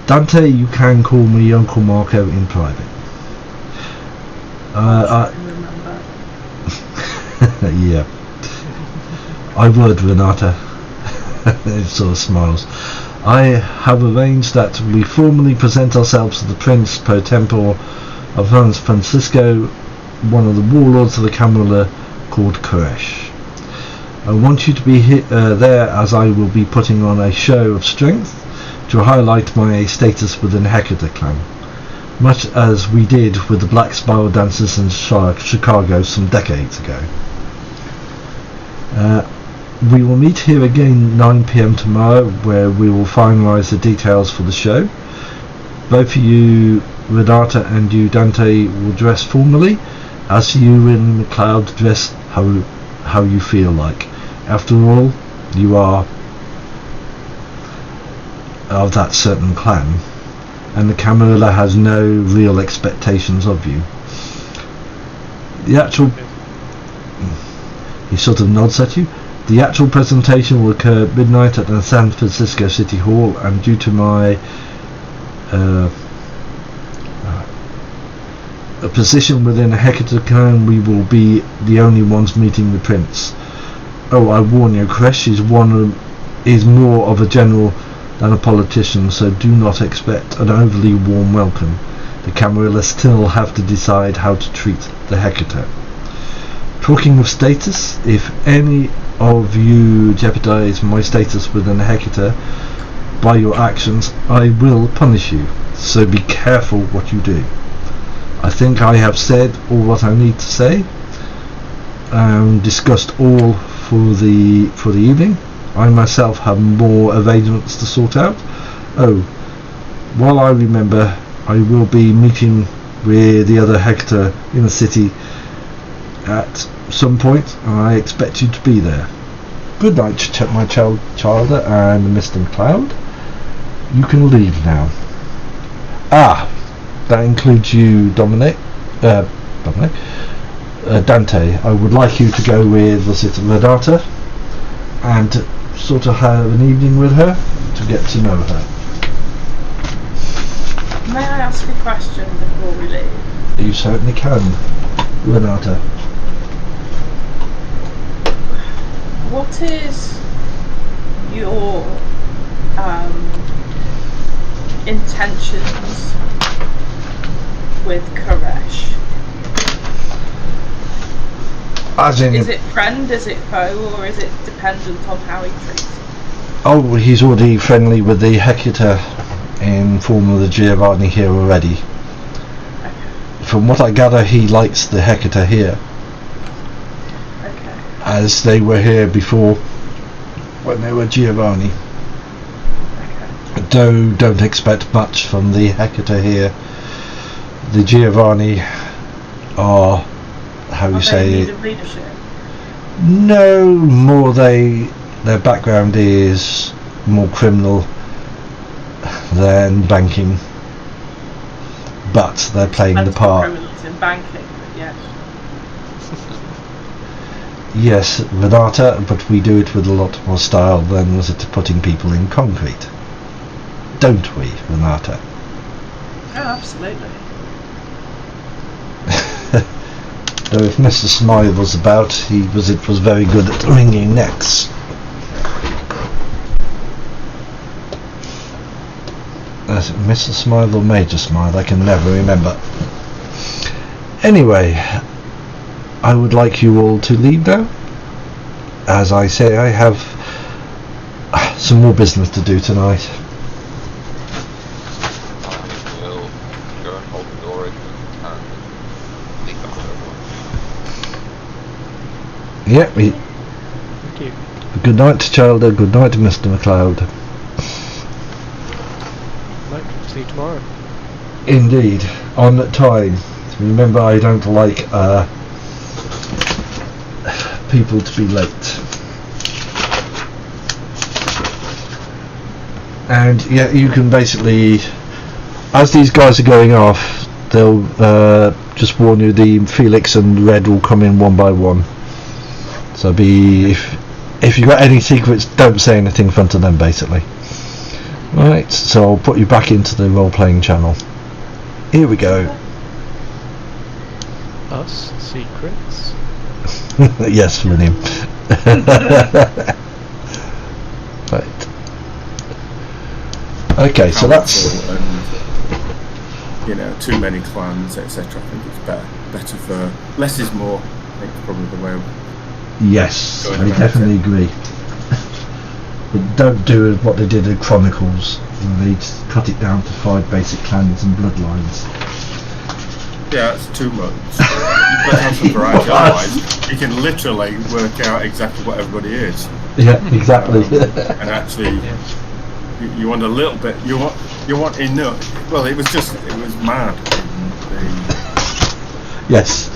Dante, you can call me Uncle Marco in private. I remember. Yeah, I would, Renata. It sort of smiles. I have arranged that we formally present ourselves to the Prince Pro Tempore of San Francisco, one of the warlords of the Camarilla called Koresh. I want you to be there, as I will be putting on a show of strength to highlight my status within the Hecate clan, much as we did with the Black Spiral Dancers in Chicago some decades ago. We will meet here again 9 PM tomorrow, where we will finalise the details for the show. Both of you, Renata, and you, Dante, will dress formally, as you and McLeod dress how you feel like. After all, you are of that certain clan, and the Camarilla has no real expectations of you. He sort of nods at you. The actual presentation will occur at midnight at the San Francisco City Hall, and due to my a position within the Hecate clan, we will be the only ones meeting the Prince. Oh, I warn you, Koresh is more of a general than a politician, so do not expect an overly warm welcome. The Camarilla still have to decide how to treat the Hecate. Talking of status, if any of you jeopardize my status within the Hecate by your actions, I will punish you, so be careful what you do. I think I have said all what I need to say, discussed all for the evening. I myself have more arrangements to sort out. Oh, while I remember, I will be meeting with the other Hecate in the city at some point, and I expect you to be there. Good night, my child and Mr. McLeod. You can leave now. That includes you, Dante. I would like you to go with, Renata, and sort of have an evening with her to get to know her. May I ask a question before we leave? You certainly can, Renata. What is your intentions with Koresh? As in, is it friend, is it foe, or is it dependent on how he treats you? oh, he's already friendly with the Hecator in form of the Giovanni here already. Okay. From what I gather, he likes the Hecator here, Okay. as they were here before when they were Giovanni. Okay. Though don't expect much from the Hecator here. The Giovanni are, how you Are they say, in need of leadership? no, more their background is more criminal than banking, but they're playing the Depends on part. criminals in banking, but yes. Yes, Renata, but we do it with a lot more style than was it putting people in concrete. Don't we, Renata? Oh, absolutely. Though if Mr. Smythe was about, it was very good at wringing necks. Is it Mr. Smythe or Major Smythe? I can never remember. Anyway, I would like you all to leave now. As I say, I have some more business to do tonight. I will go and hold the door open and leave after everyone. Yeah, Thank you. good night, Childer. Good night, Mr. McLeod. Right, see you tomorrow. Indeed, on time. Remember, I don't like people to be late. And yeah, you can basically, as these guys are going off, they'll just warn you, the Felix and Red will come in one by one. So if you got any secrets, don't say anything in front of them, basically. Right, so I'll put you back into the role-playing channel. Here we go. Us secrets. Yes, William. Right. Okay, so that's... And, too many clans, etc. I think it's better for... Less is more, I think, is probably the way... Yes, Going I about definitely it. agree. But don't do what they did in Chronicles, where they just cut it down to 5 basic clans and bloodlines. Yeah, it's too much. You better have some variety, otherwise you can literally work out exactly what everybody is. Yeah, exactly. And actually, you want a little bit. You want enough. Well, it was mad. Yes,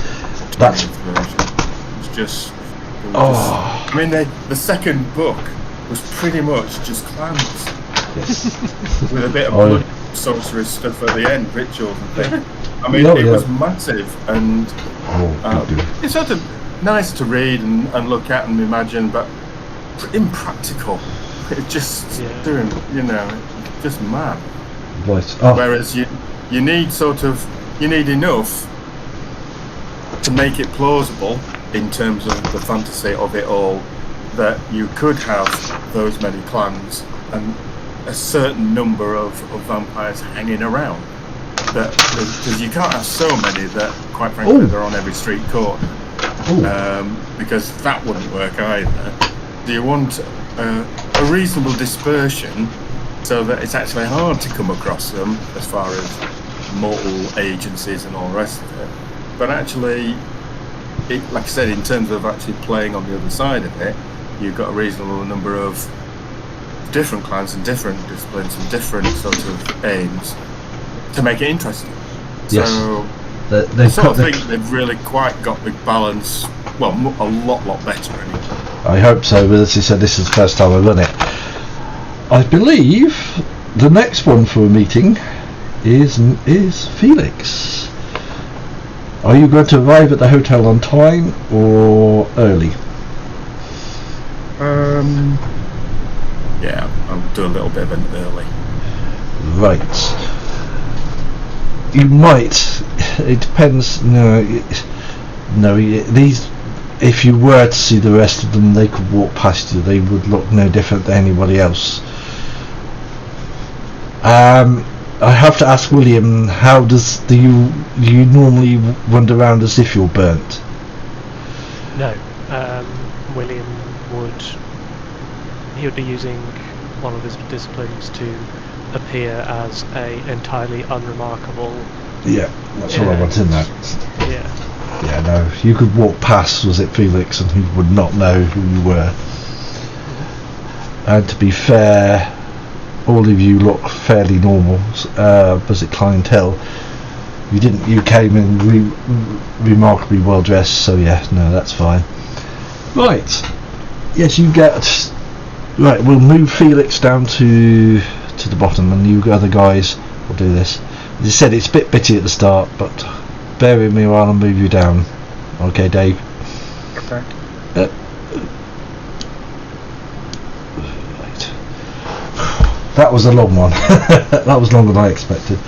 that's... It was Oh. I mean, the second book was pretty much just clans. Yes. With a bit of blood sorceress stuff at the end, rituals and things. I mean, Oh, it yeah. was massive, and it's sort of nice to read and look at and imagine, but impractical. It's just doing, just mad. Right. Oh. Whereas you need enough to make it plausible in terms of the fantasy of it all, that you could have those many clans and a certain number of vampires hanging around. Because you can't have so many that, quite frankly, they're on every street corner. Because that wouldn't work either. Do you want a reasonable dispersion so that it's actually hard to come across them as far as mortal agencies and all the rest of it? But actually, like I said, in terms of actually playing on the other side of it, you've got a reasonable number of different clans and different disciplines and different sort of aims to make it interesting. Yes. So They I sort of think they've really quite got the balance, well, a lot better anyway. I hope so, but as you said, this is the first time I've run it. I believe the next one for a meeting is Felix. Are you going to arrive at the hotel on time or early? Yeah, I'll do a little bit of an early. Right. You might. It depends. No. These. If you were to see the rest of them, they could walk past you. They would look no different than anybody else. I have to ask William. How do you normally wander around as if you're burnt? No. William would be using one of his disciplines to appear as a entirely unremarkable. Yeah, that's all I want in that. Yeah. Yeah, no. You could walk past, was it Felix, and he would not know who you were. And to be fair, all of you look fairly normal. Was it clientele? You came in remarkably well dressed, so yeah, no, that's fine. Right. Yes, you get. Right, we'll move Felix down to the bottom, and you other guys will do this. As I said, it's a bit bitty at the start, but bear with me while I move you down. Okay, Dave. Okay. Right. That was a long one. That was longer than I expected.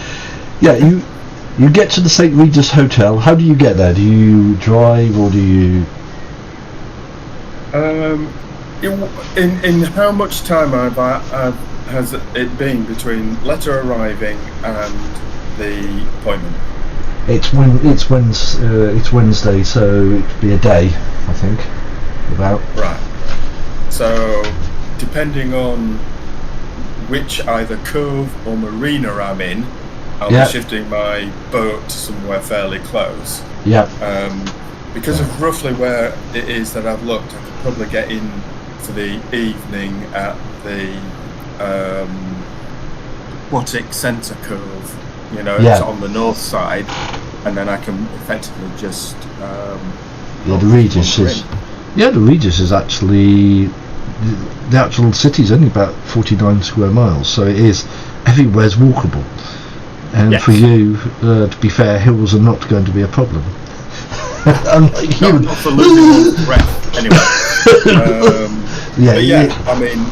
Yeah, you get to the St. Regis Hotel. How do you get there? Do you drive or do you? In how much time has it been between letter arriving and the appointment? It's Wednesday, so it'd be a day, I think. About. Right. So, depending on which either cove or marina I'm in, I'll be shifting my boat to somewhere fairly close. Yeah. Because of roughly where it is that I've looked, I could probably get in for the evening at the Aquatic Centre Cove. You know, it's on the north side, and then I can effectively just. The Regis is. Yeah, the Regis is actually the actual city's only about 49 square miles, so it is everywhere's walkable. And for you, to be fair, hills are not going to be a problem. Unlike you. Not for losing one's breath, anyway. I mean,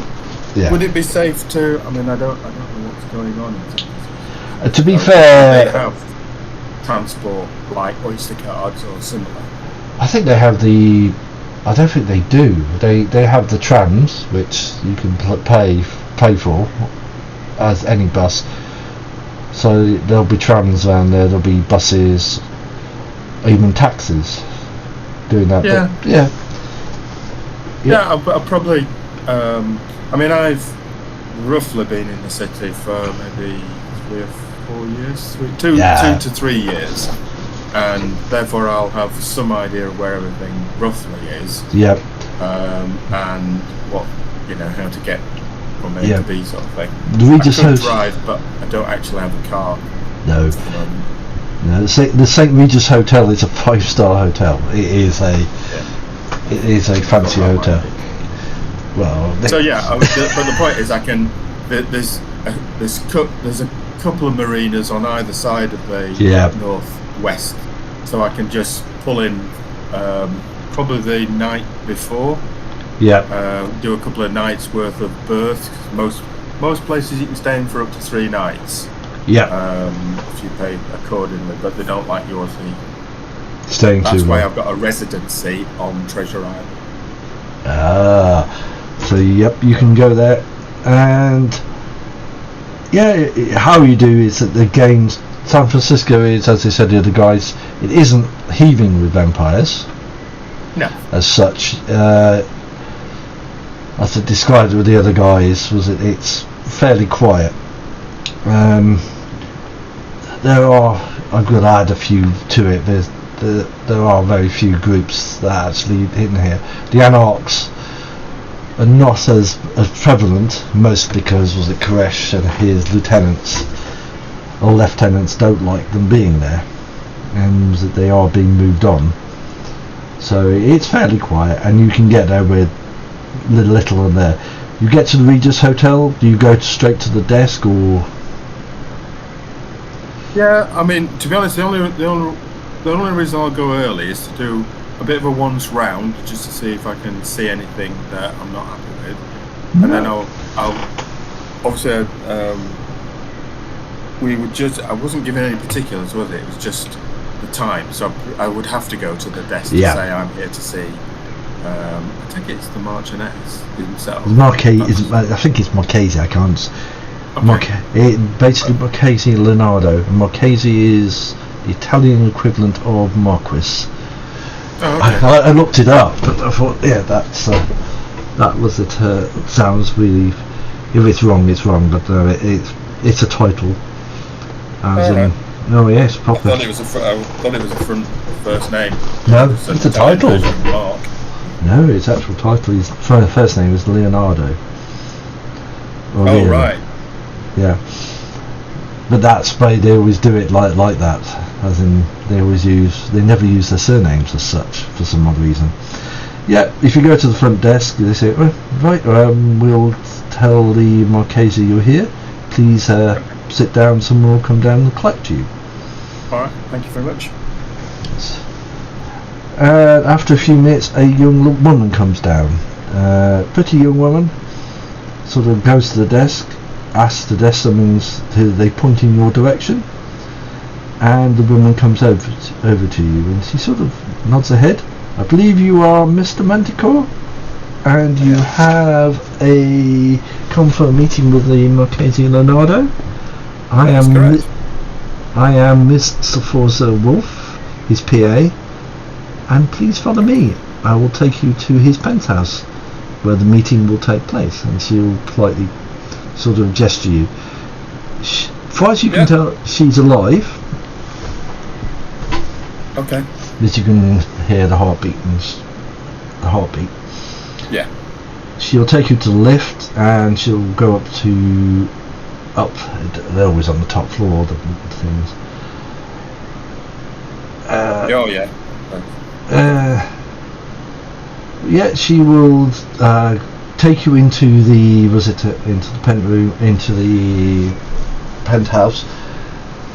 would it be safe to? I mean, I don't know what's going on. To be fair, they have transport like Oyster cards or similar. I think they have the. I don't think they do. They have the trams, which you can pay for, as any bus. So there'll be trams around there. There'll be buses, even taxis, doing that. Yeah. But I'll probably. I mean, I've roughly been in the city for maybe 3 or 4 years, 2 to 3 years. And therefore I'll have some idea of where everything roughly is. Yep. And what, how to get from A to B sort of thing. I could drive, but I don't actually have a car. No. No. The St. Regis Hotel is a 5-star hotel. It is a fancy hotel. Well. So but the point is, there's a couple of marinas on either side of the northwest. So I can just pull in probably the night before. Do a couple of nights worth of berths. Most places you can stay in for up to 3 nights. If you pay accordingly, but they don't like yours. Staying That's too why long. I've got a residency on Treasure Island. So you can go there, and how you do is that the games. San Francisco is, as I said to the guys, it isn't heaving with vampires. No. As such, as I described it with the other guys, it's fairly quiet. I've got to add a few to it. There are very few groups that are actually in here. The Anarchs are not as prevalent, mostly because Koresh and his lieutenants or lieutenants don't like them being there, and that they are being moved on. So it's fairly quiet, and you can get there with little in there. You get to the Regis Hotel. Do you go straight to the desk, or? Yeah, I mean, to be honest, the only reason I'll go early is to do a bit of a once round, just to see if I can see anything that I'm not happy with, and then I'll obviously. I wasn't given any particulars, was it? It was just the time, so I would have to go to the desk to say I'm here to see. I think it's the Marchioness himself. I think it's Marchese. I can't. Okay. Basically, Marchese and Leonardo. And Marchese is the Italian equivalent of Marquis. Oh, okay. I looked it up, but I thought, yeah, that was it. Sounds really. If it's wrong, it's wrong. But it's a title. As in, Alright. oh yes, I proper. thought it was a front first name. No, Just it's a Italian title. version of Mark. No, its actual title. His first name is Leonardo. Or Oh Leo. right. Yeah. But that's why they always do it like that. As in, they never use their surnames as such for some odd reason. Yeah, if you go to the front desk, they say, oh, right, we'll tell the Marchese you're here. Please sit down, someone will come down and collect you. Alright, thank you very much. After a few minutes, a young woman comes down. Pretty young woman, sort of goes to the desk, asks the desk summons, they point in your direction, and the woman comes over to you, and she sort of nods her head. I believe you are Mr. Manticore, and you have come for a meeting with the Marchese Leonardo. I am Miss Forza Wolf, his PA, and please follow me. I will take you to his penthouse, where the meeting will take place. And she'll politely sort of gesture you. As far as you can tell, she's alive. Okay. But you can hear the heartbeat. Yeah. She'll take you to the lift, and she'll go up. They're always on the top floor. The things. Oh yeah. Yeah, she will take you into the penthouse.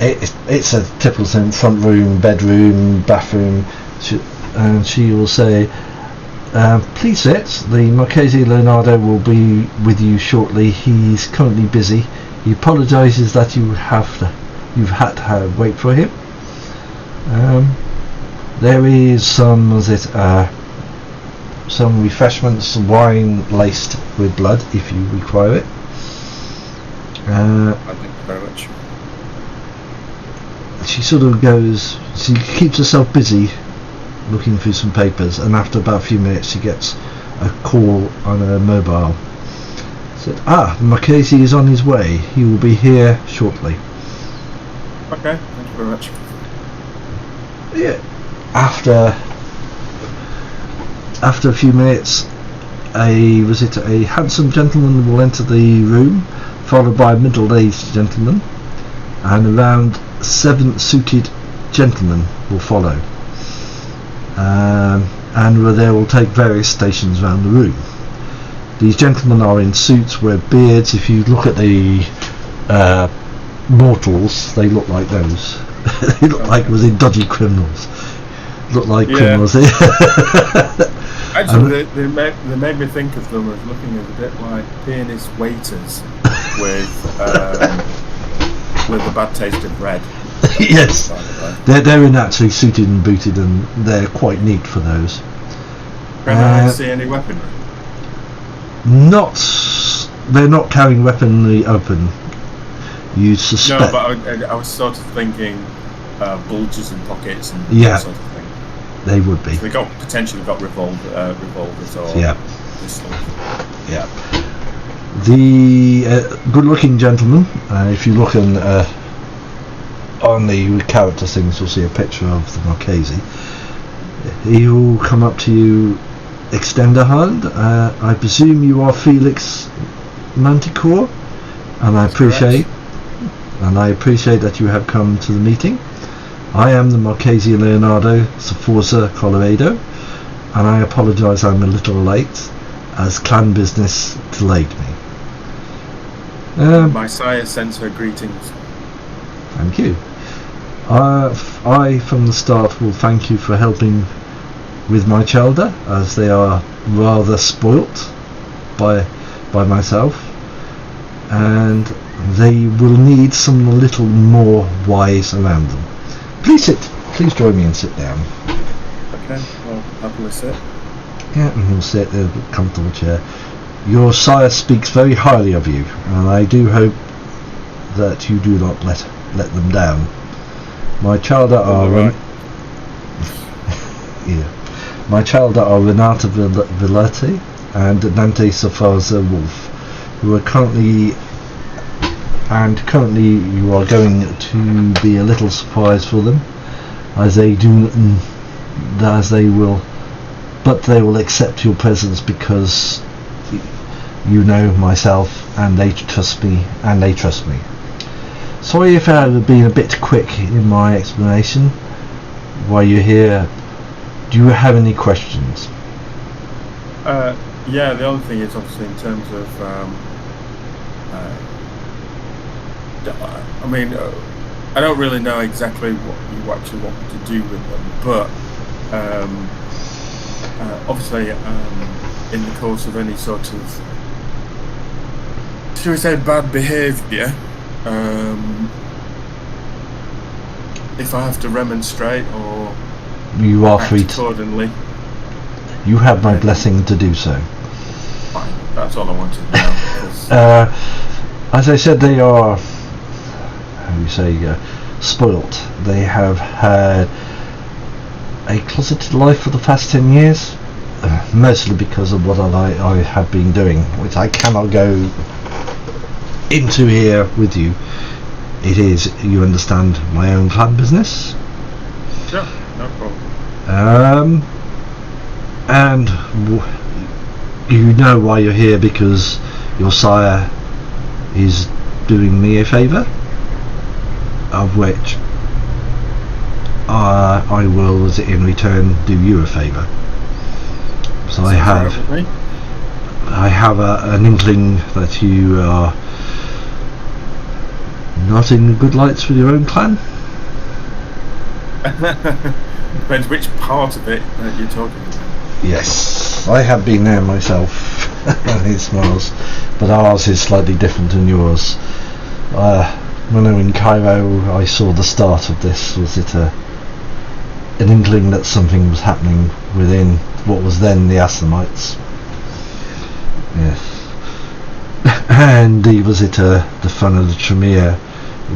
It's a typical thing: front room, bedroom, bathroom, and she will say, "Please sit. The Marchese Leonardo will be with you shortly. He's currently busy. He apologises that you've had to wait for him. There is some refreshments, wine laced with blood, if you require it." Thank you very much. She sort of she keeps herself busy looking through some papers, and after about a few minutes she gets a call on her mobile. Said, the Marchese is on his way. He will be here shortly. Okay, thank you very much. Yeah. After a few minutes, a handsome gentleman will enter the room, followed by a middle-aged gentleman, and around 7 suited gentlemen will follow. And they will take various stations around the room. These gentlemen are in suits, wear beards. If you look at the mortals, they look like those. They look like dodgy criminals. Look like criminals. Actually, they made me think of them as looking a bit like pianist waiters with a bad taste of red. Yes, they're in actually suited and booted, and they're quite neat for those. Can I see any weaponry? They're not carrying weaponry open. You suspect? No, but I was sort of thinking bulges in pockets and that sort of thing. They would be. So they potentially got revolvers or pistols. Yeah. The good-looking gentleman. If you look on the character things, you'll see a picture of the Marchese. He will come up to you, extend a hand. I presume you are Felix Manticore, and I appreciate that you have come to the meeting. I am the Marchese Leonardo Sforza Colorado, and I apologise I'm a little late, as clan business delayed me. My sire sends her greetings. Thank you. I, from the start, will thank you for helping with my childer, as they are rather spoilt by myself, and they will need someone a little more wise around them. Please sit. Please join me and sit down. Okay, I'll happily sit. Yeah, and he'll sit in a comfortable chair. Your sire speaks very highly of you, and I do hope that you do not let them down. My childer are right. yeah. My child are Renata Villati and Dante Sofaza Wolf, who are currently you are going to be a little surprise for them, as they will accept your presence because you know myself and they trust me. Sorry if I have been a bit quick in my explanation while you're here. Do you have any questions? Yeah, the other thing is obviously in terms of I don't really know exactly what you actually want me to do with them, but obviously in the course of any sort of, shall we say, bad behaviour, if I have to remonstrate or you are free accordingly, you have my blessing to do so. Fine, that's all I wanted to know. As I said, they are, spoilt. They have had a closeted life for the past 10 years, mostly because of what I have been doing, which I cannot go into here with you. It is, you understand, my own clan business. Sure, no problem. And you know why you're here, because your sire is doing me a favour, of which I will, in return, do you a favour. So I have an inkling that you are not in good lights with your own clan. Depends which part of it that you're talking about. Yes, I have been there myself. He smiles, but ours is slightly different than yours. When I was in Cairo, I saw the start of this. Was it an inkling that something was happening within what was then the Assamites? Yes. And was it the fun of the Tremere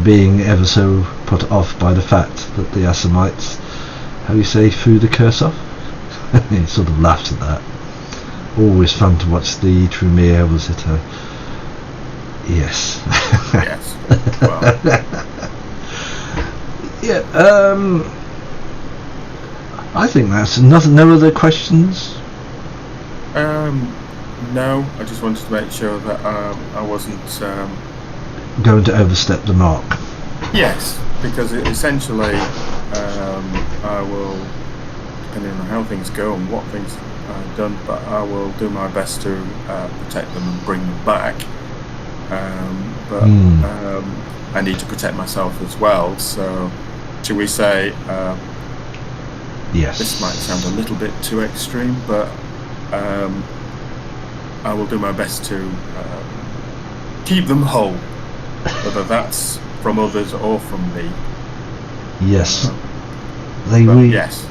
being ever so put off by the fact that the Assamites, threw the curse off? He sort of laughs at that. Always fun to watch the Tremere. Was it a... Yes. Yes. Well. Yeah. I think that's nothing. No other questions? No. I just wanted to make sure that I wasn't going to overstep the mark. Yes, because essentially I will, depending on how things go and what things I've done, but I will do my best to protect them and bring them back. I need to protect myself as well, so should we say yes, this might sound a little bit too extreme, but I will do my best to keep them whole, whether that's from others or from me. Yes. Yes.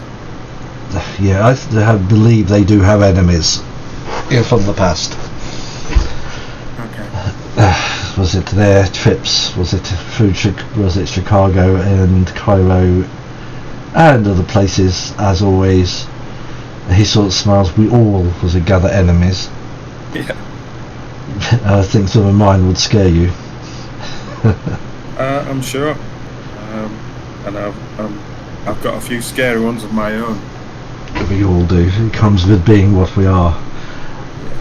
Yeah, I believe they do have enemies from the past. Okay. Was it their trips? Was it through? Was it Chicago and Cairo and other places? As always, he sort of smiles. We all was a gather enemies. Yeah. I think some of mine would scare you. I'm sure. And I've got a few scary ones of my own. We all do. It comes with being what we are.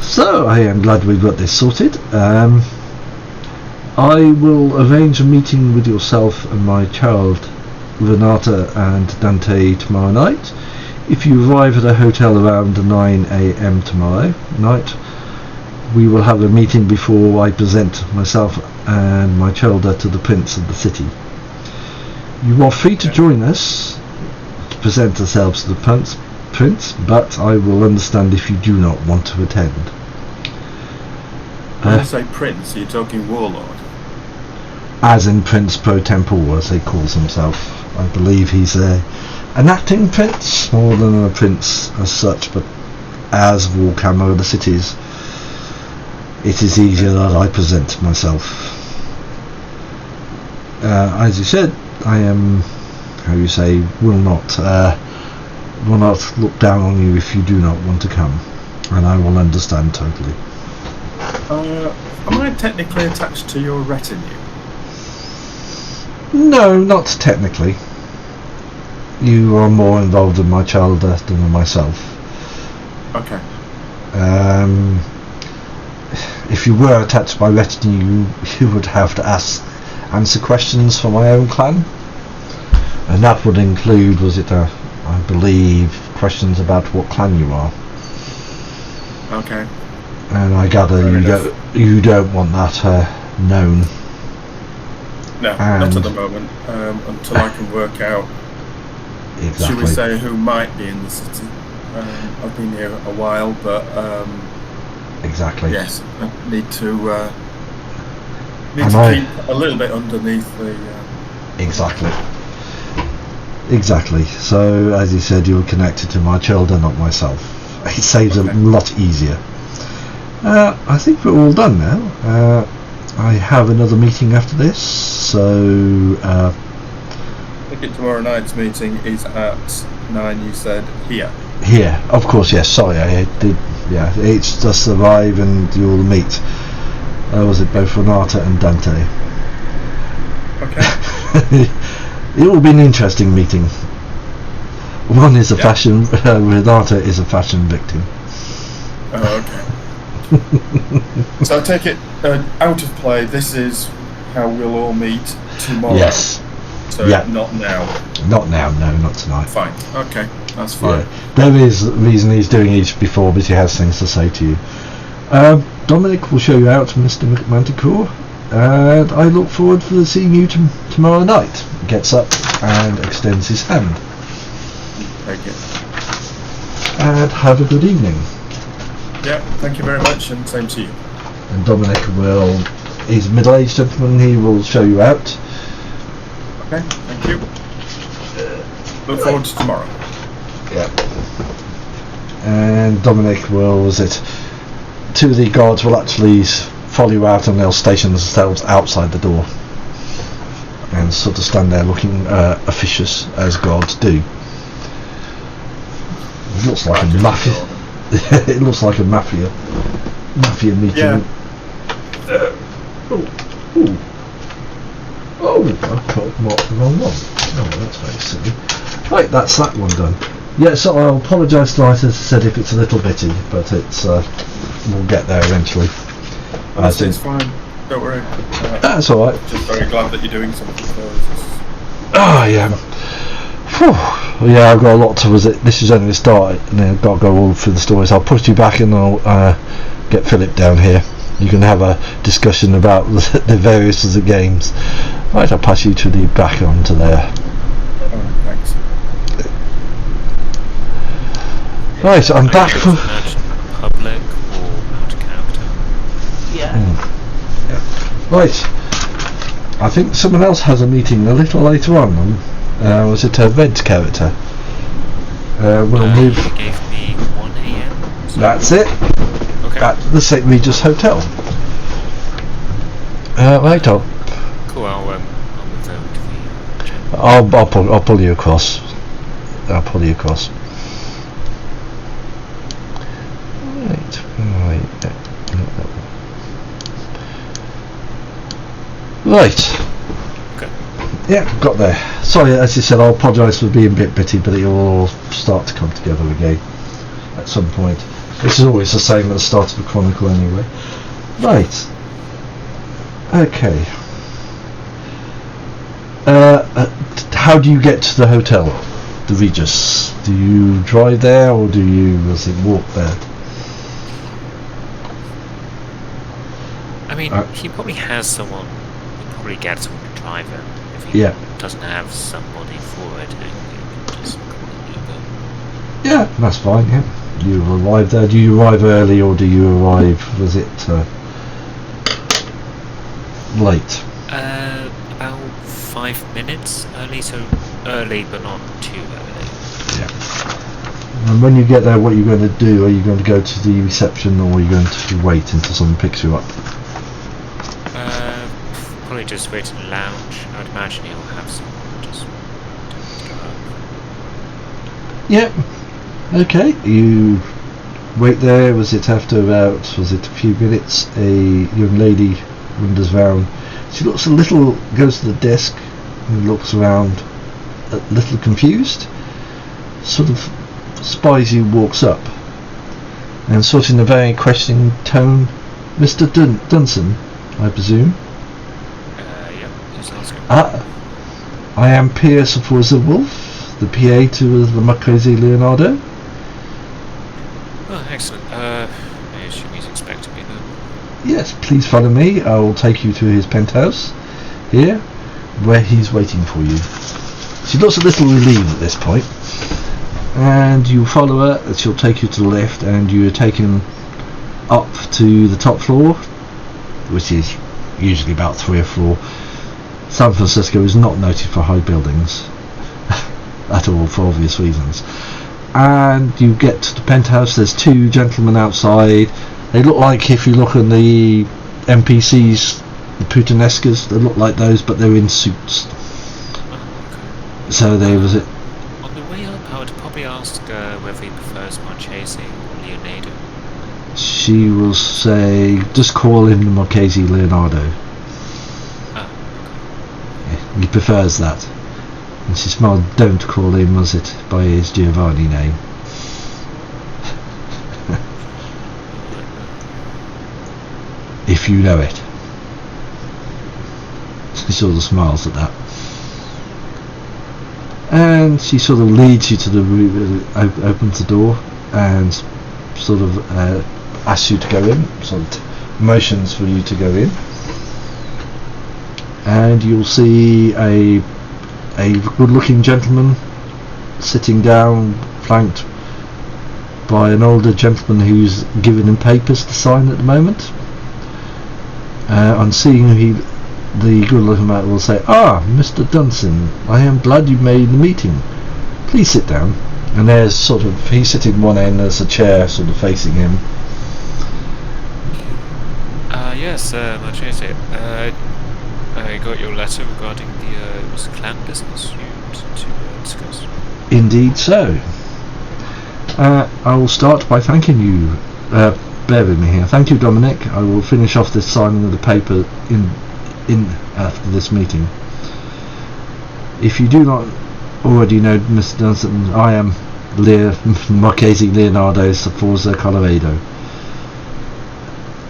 So I am glad we've got this sorted. I will arrange a meeting with yourself and my child, Renata and Dante, tomorrow night. If you arrive at a hotel around 9 AM tomorrow night, we will have a meeting before I present myself and my child to the Prince of the city. You are free to join us to present ourselves to the Prince, but I will understand if you do not want to attend. When you say Prince, are you talking Warlord? As in Prince Pro Tempore, as he calls himself. I believe he's an acting prince more than a prince as such, but as Warhammer of the cities, it is easier that I present myself. As you said, I am, will not will not look down on you if you do not want to come, and I will understand totally. Am I technically attached to your retinue? No, not technically. You are more involved in my child death than in myself. Okay. If you were attached to my retinue, you would have to answer questions for my own clan, and that would include, I believe, questions about what clan you are. Okay. And I gather you don't want that known. No, not at the moment. Until I can work out. Exactly. Should we say who might be in the city? I've been here a while, but exactly. Yes, I need to keep a little bit underneath the. Exactly. So, as you said, you were connected to my children, not myself. It saves a lot easier. I think we're all done now. I have another meeting after this, so. I think tomorrow night's meeting is at 9. You said here. Here, of course, yes. Sorry, I did. Yeah, it's just arrive and you'll meet. Was it both Renata and Dante? Okay. It will be an interesting meeting. One is a fashion. Renata is a fashion victim. Oh, okay. So I take it out of play. This is how we'll all meet tomorrow. Yes. So not now. Not now. No, not tonight. Fine. Okay, that's fine. Yeah. There is a reason he's doing it before, but he has things to say to you. Dominic will show you out, Mr. Manticore, and I look forward to seeing you tomorrow night. Gets up and extends his hand. Thank you. And have a good evening. Yeah, thank you very much, and same to you. And Dominic he's a middle-aged gentleman, he will show you out. Okay, thank you. Look forward to tomorrow. Yeah. And Dominic two of the guards will actually follow you out, and they'll station themselves outside the door and sort of stand there looking officious, as guards do. It looks like a mafia. It looks like a mafia meeting. Yeah. Oh, I marked the wrong one. Oh, that's very silly. Right, that's that one done. Yeah, so I'll apologise to as I said if it's a little bitty, but it's we'll get there eventually. It's fine. Don't worry. That's all right. Just very glad that you're doing something for us. Oh yeah. Whew. Yeah, I've got a lot to visit. This is only the start, and I've got to go all through the stories. I'll push you back, and I'll get Philip down here. You can have a discussion about the various of the games. Right, I'll pass you to the back onto there. Thanks. Right, I'm back for public or out of character. Yeah. Right. I think someone else has a meeting a little later on. Was it a red character? We'll move. You gave me 1 AM. So That's it. okay. At the St. Regis Hotel. Right, Cool. I'll move over to the channel. I'll pull you across. Right. Right. Okay. Yeah, got there. Sorry, as you said, I'll apologise for being a bit bitty, but it will all start to come together again at some point. This is always the same at the start of a chronicle anyway. Right. Okay. How do you get to the hotel? The Regis? Do you drive there, or do you walk there? I mean, he probably has someone. He probably gets someone to drive him. If he doesn't have somebody for it, he can just call an Uber. Yeah, that's fine. Yeah. You arrive there. Do you arrive early, or do you arrive? Was it late? About 5 minutes early, so early but not too early. Yeah. And when you get there, what are you going to do? Are you going to go to the reception, or are you going to wait until someone picks you up? Probably just wait in the lounge. I would imagine he'll have someone just go up. Yep. Okay. You wait there. Was it after about? Was it a few minutes? A young lady wanders round. She looks a little. Goes to the desk and looks around, a little confused. Sort of spies you. Walks up and sort of in a very questioning tone, Mr. Dunson, I presume. Yeah. Who's asking? I am Pierce of Wolf, the PA to the Marchese Leonardo. Oh, excellent. I assume he's expecting me then. Yes, please follow me. I will take you to his penthouse here, where he's waiting for you. She looks a little relieved at this point, and you follow her. She'll take you to the left, and you are taken up to the top floor, which is usually about 3 or 4. San Francisco is not noted for high buildings at all, for obvious reasons. And you get to the penthouse. There's 2 gentlemen outside. They look like, if you look at the NPCs, the Putanescas, they look like those, but they're in suits. So there was it. On the way up, I would probably ask whether he prefers Marchese or Leonardo. She will say, just call him the Marchese Leonardo. He prefers that. And she smiled, don't call him, was it, by his Giovanni name. If you know it. She sort of smiles at that. And she sort of leads you to the room, opens the door, and sort of asks you to go in, sort of motions for you to go in. And you'll see a good-looking gentleman sitting down, flanked by an older gentleman who's giving him papers to sign at the moment. On seeing him, the good-looking man will say, Mr. Dunson, I am glad you made the meeting. Please sit down. And there's sort of, he's sitting one end, there's a chair sort of facing him. Yes, Marchese. I got your letter regarding the clan business you wanted to discuss. Indeed so. I will start by thanking you. Bear with me here. Thank you, Dominic. I will finish off this signing of the paper in after this meeting. If you do not already know, Mr. Dunson, I am Marchese Leonardo Sforza Colorado.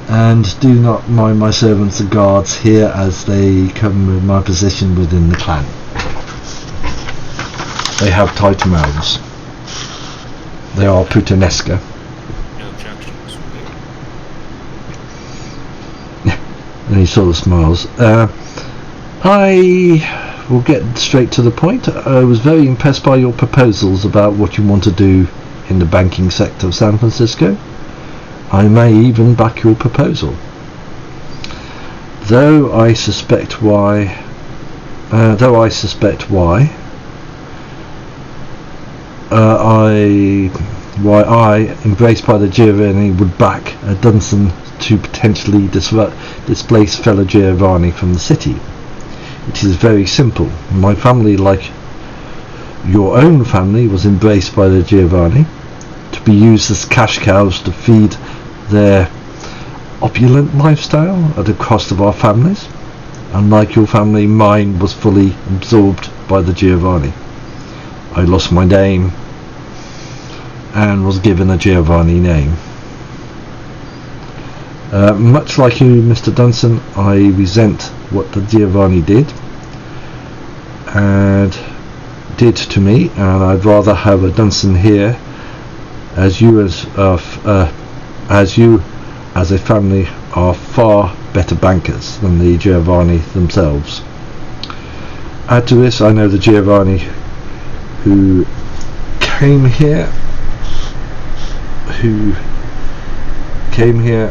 And do not mind my servants and guards here, as they come with my position within the clan. They have tight mouths. They are Putanesca. No objections. And he sort of smiles. I will get straight to the point. I was very impressed by your proposals about what you want to do in the banking sector of San Francisco. I may even back your proposal. Though I suspect why, I, embraced by the Giovanni, would back Dunson to potentially displace fellow Giovanni from the city. It is very simple. My family, like your own family, was embraced by the Giovanni to be used as cash cows to feed their opulent lifestyle at the cost of our families. Unlike your family, mine was fully absorbed by the Giovanni. I lost my name and was given a Giovanni name. Much like you, Mr. Dunson, I resent what the Giovanni did to me, and I'd rather have a Dunson here, as you as a family are far better bankers than the Giovanni themselves. Add to this, I know the Giovanni who came here,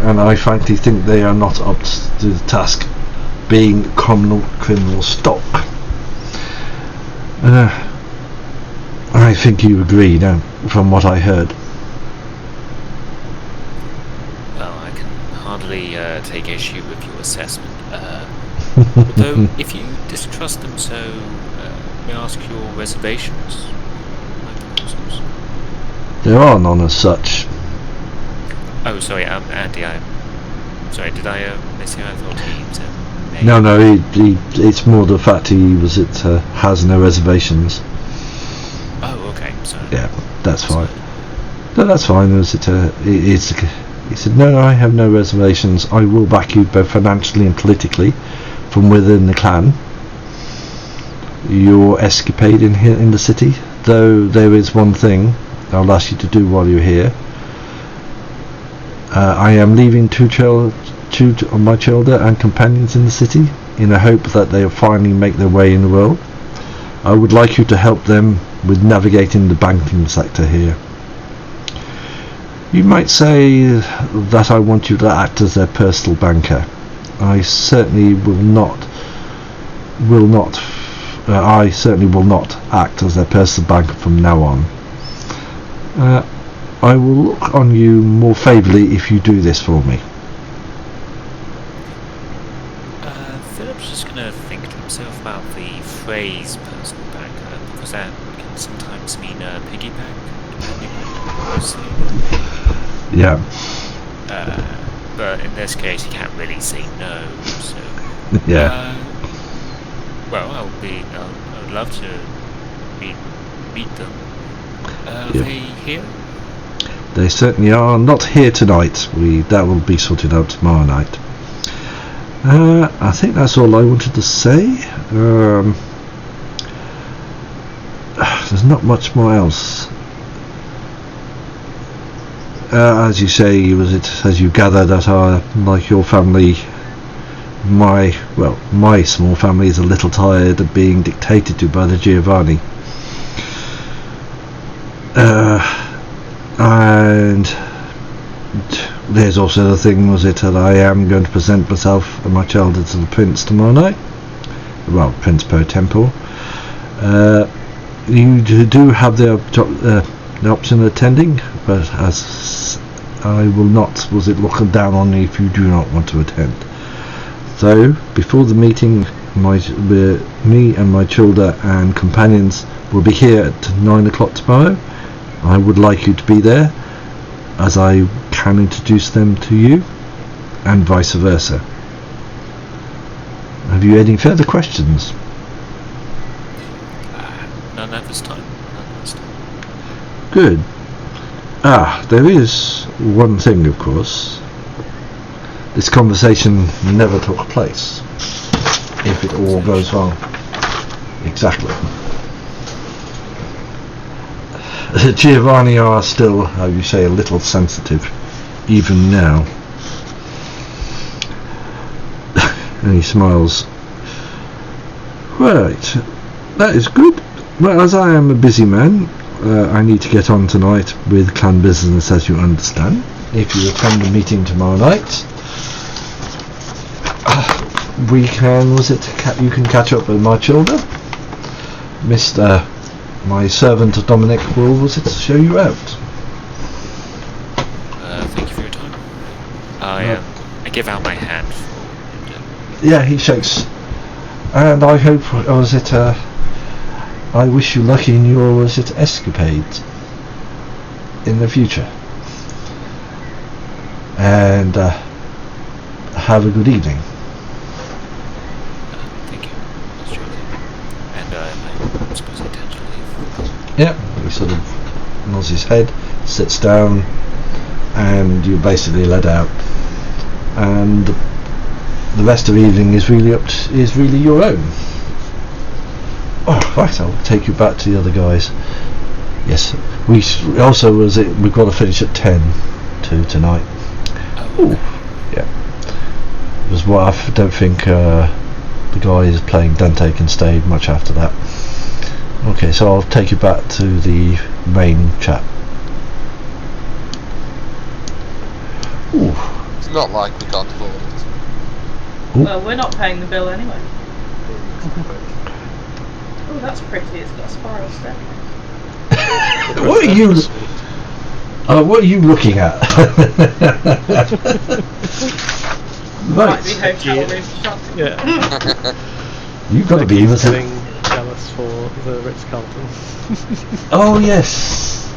and I frankly think they are not up to the task, being criminal stock. I think you agree, from what I heard. Well, I can hardly take issue with your assessment. Although, if you distrust them so, may I ask your reservations? My proposals? There are none as such. Oh, sorry, Andy, sorry, did I miss you? I thought he said... No, he it's more the fact he has no reservations. Oh, okay, sorry. Yeah, that's fine. No, that's fine. He said, no, I have no reservations. I will back you both financially and politically from within the clan. Your escapade in the city, though there is one thing I'll ask you to do while you're here. I am leaving two of my children and companions in the city in the hope that they'll finally make their way in the world. I would like you to help them with navigating the banking sector here. You might say that I want you to act as their personal banker. I certainly will not act as their personal banker from now on. I will look on you more favourably if you do this for me. Philip's just going to think to himself about the phrase personal banker, because that can sometimes mean a piggy bank, depending on what you say. Yeah. But in this case, he can't really say no, so... Yeah. Well, I would love to meet them. Are they here? They certainly are not here tonight. That will be sorted out tomorrow night. I think that's all I wanted to say. There's not much more else. As you say, as you gather that like your family, my small family is a little tired of being dictated to by the Giovanni. And there's also the thing, that I am going to present myself and my children to the Prince tomorrow night. Well, Prince per temple. You do have the option of attending, but as I will not look down on you if you do not want to attend. So before the meeting, me and my children and companions will be here at 9 o'clock tomorrow. I would like you to be there, as I can introduce them to you, and vice versa. Have you any further questions? None at this time. Good. There is one thing, of course. This conversation never took place, if it all goes well. Exactly. The Giovanni are still, how you say, a little sensitive, even now. And he smiles. Right, that is good. Well, as I am a busy man, I need to get on tonight with clan business, as you understand. If you attend the meeting tomorrow night, you can catch up with my children. My servant Dominic will show you out. Thank you for your time. I give out my hand for... Yeah, he shakes. And I hope, I wish you luck in your escapades in the future. And have a good evening. Thank you. That's true. And I suppose I tend to leave. Yeah, he sort of nods his head, sits down, and you're basically let out. And the rest of the evening is really your own. Oh, right, I'll take you back to the other guys. Yes, we've got to finish at 10 tonight. Oh, yeah. Because I don't think the guy is playing Dante can stay much after that. Okay, so I'll take you back to the main chat. Ooh. It's not like we can't afford it. Ooh. Well, we're not paying the bill anyway. Oh, that's pretty. It's got a spiral staircase. What are you looking at? Might be hotel room shopping. Yeah. You've got to be able to. Getting jealous for the Ritz-Carlton. Oh yes.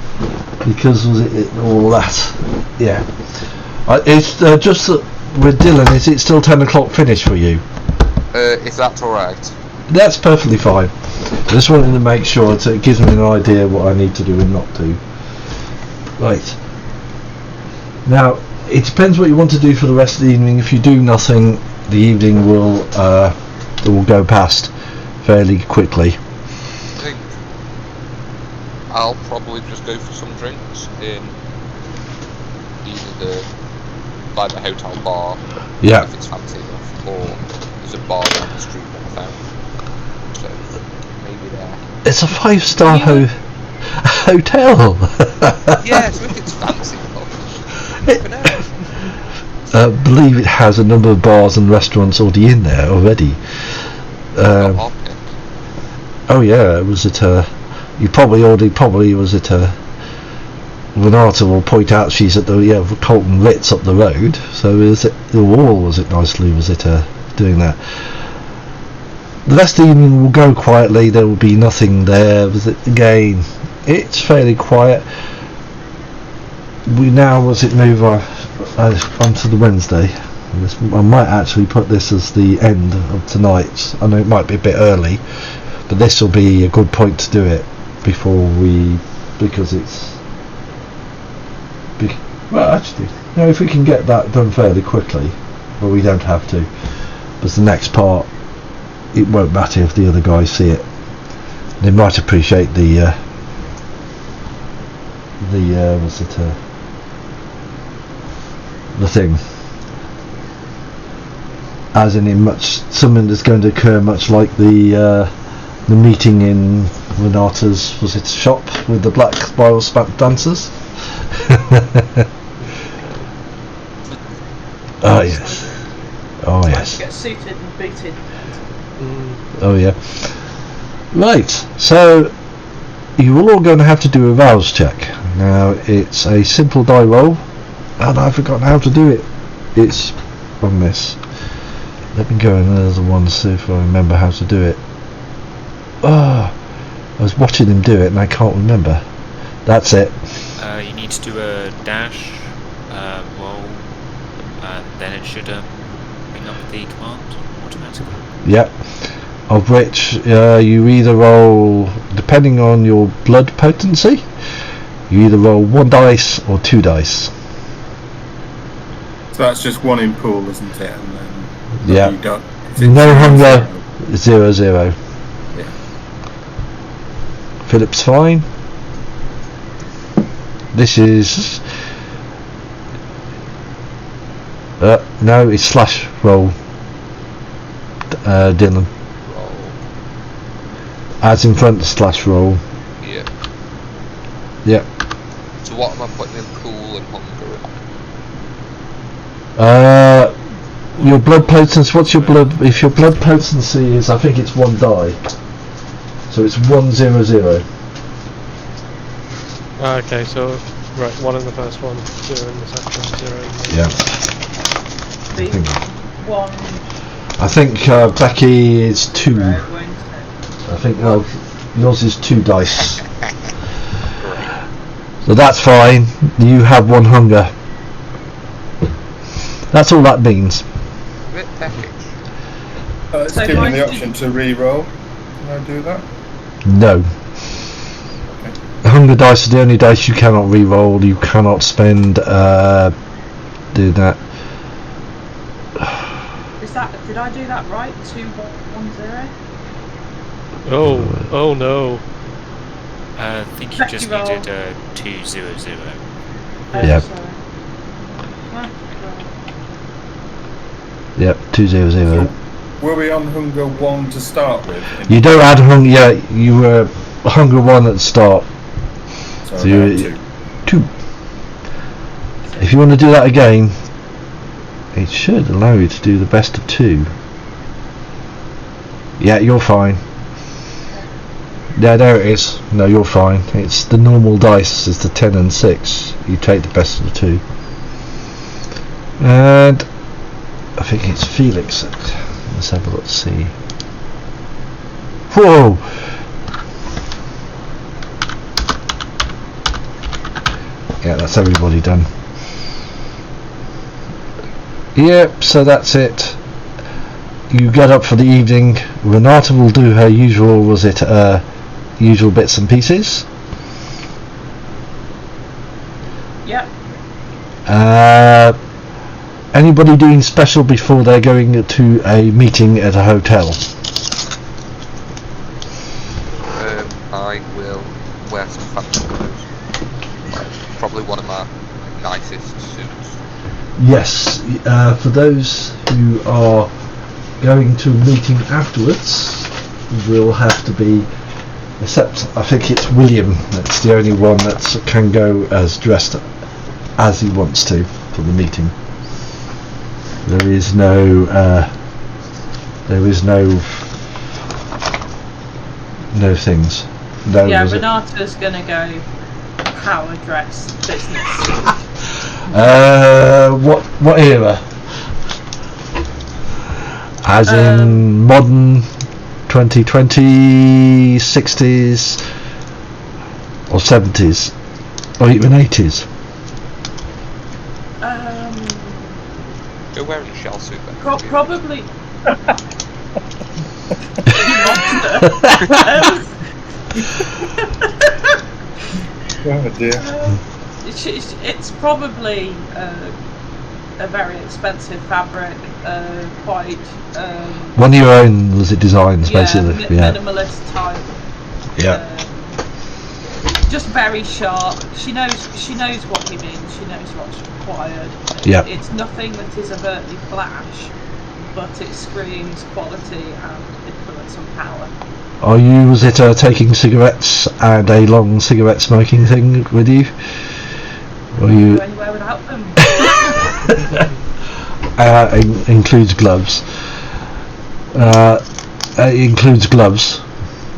because was it all that? Yeah. It's just that with Dylan. Is it still 10 o'clock finish for you? If that's alright. That's perfectly fine. I just wanted to make sure so it gives me an idea what I need to do and not do. Right. Now, it depends what you want to do for the rest of the evening. If you do nothing, the evening will go past fairly quickly. I think I'll probably just go for some drinks in either the hotel bar, Yeah. if it's fancy enough, or there's a bar down the street that I found. So maybe there. It's a 5-star hotel. Yeah, so if it's fancy enough. I believe it has a number of bars and restaurants already in there already. Oh yeah, was it you probably was it Renata will point out she's at the Colton Ritz up the road, so is it the wall, was it nicely, was it doing that? The rest of the evening will go quietly, there will be nothing there, was it again, it's fairly quiet. We now move onto the Wednesday. I might actually put this as the end of tonight. I know it might be a bit early, but this will be a good point to do it because it's well, actually, no, if we can get that done fairly quickly, but we don't have to, because the next part, it won't matter if the other guys see it. They might appreciate the thing, as in something that's going to occur much like the meeting in Renata's shop with the black spiral spat dancers. Oh yes. Oh yes. Get suited and booted. Oh yeah. Right. So you are all going to have to do a rouse check. Now it's a simple die roll, and I've forgotten how to do it. It's on this. Let me go and there's the one, see if I remember how to do it. I was watching him do it and I can't remember. That's it. You need to do a dash, roll, and then it should bring up the command automatically. Yep. Of which you either roll, depending on your blood potency, you either roll 1 dice or 2 dice. So that's just one in pool, isn't it? And then yeah. No hunger, 0-0. Yeah. Philip's fine. This is no, it's slash roll. Dylan. Roll. As in front of slash roll. Yeah. Yep. So what am I putting in pool and hunger? Your blood potency. What's your blood? If your blood potency is, I think it's 1 die. So it's 1-0-0. Okay, so right, 1 in the first one, 0 in the second, 0 in the Yeah. One. I think Becky is 2. Right, won't it? I think yours is 2 dice. So that's fine. You have 1 hunger. That's all that means. Bit package. It's So giving do the I option to re-roll. Can I do that? No. The hunger dice are the only dice you cannot re-roll. You cannot spend do that. Did I do that right? 2-1-0? Oh no. I think you just needed 2-0-0. Yep. Sorry. Yep, 2-0-0. Were we on hunger 1 to start with? You don't add hunger. Yeah, you were hunger 1 at the start. So you're 2. If you want to do that again, it should allow you to do the best of 2. Yeah, you're fine. Yeah, there it is. No, you're fine. It's the normal dice. It's the 10 and 6. You take the best of the 2. And I think it's Felix. Let's have a look. See. Whoa! That's everybody done. Yep, so that's it. You get up for the evening. Renata will do her usual, usual bits and pieces. Yep. Anybody doing special before they're going to a meeting at a hotel? I will wear some fancy clothes. Probably one of my nicest suits. Yes, for those who are going to a meeting afterwards, will have to be, except I think it's William that's the only one that can go as dressed as he wants to for the meeting. There is no things. No, yeah, Renata's gonna go power dress business. What era? As in modern 2020, 60s, or 70s, or even 80s? You're wearing a shell suit then? Probably. Oh dear. It's probably a very expensive fabric, quite. One of your own, was it designs, basically? Minimalist type. Yeah. Just very sharp. She knows what he means. She knows what's required. Yeah. It's nothing that is overtly flash, but it screams quality and influence and power. Are you, taking cigarettes and a long cigarette smoking thing with you? Or you? Go anywhere without them. Includes gloves. Includes gloves,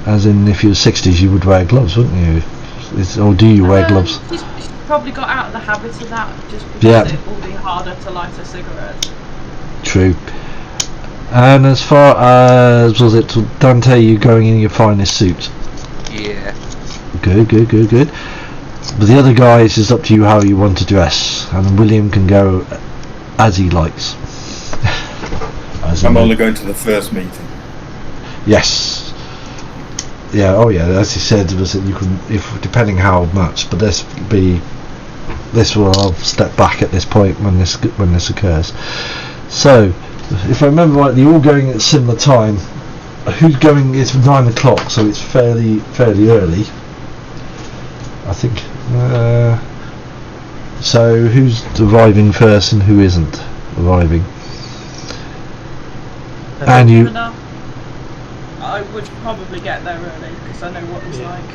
as in if you're 60s you would wear gloves, wouldn't you? Or do you wear gloves? She's probably got out of the habit of that just because it will be harder to light a cigarette. True. And as far as, Dante, you're going in your finest suit? Yeah. Good. But the other guys, it's up to you how you want to dress, and William can go as he likes. I'm only going to the first meeting. Yes. Yeah. Oh yeah. As he said, was that you can, if depending how much, but this will I'll step back at this point when this occurs. So, if I remember right, you're all going at a similar time. Who's going? It's 9 o'clock, so it's fairly early, I think. So who's arriving first and who isn't arriving? And you. I would probably get there early because I know what it's like.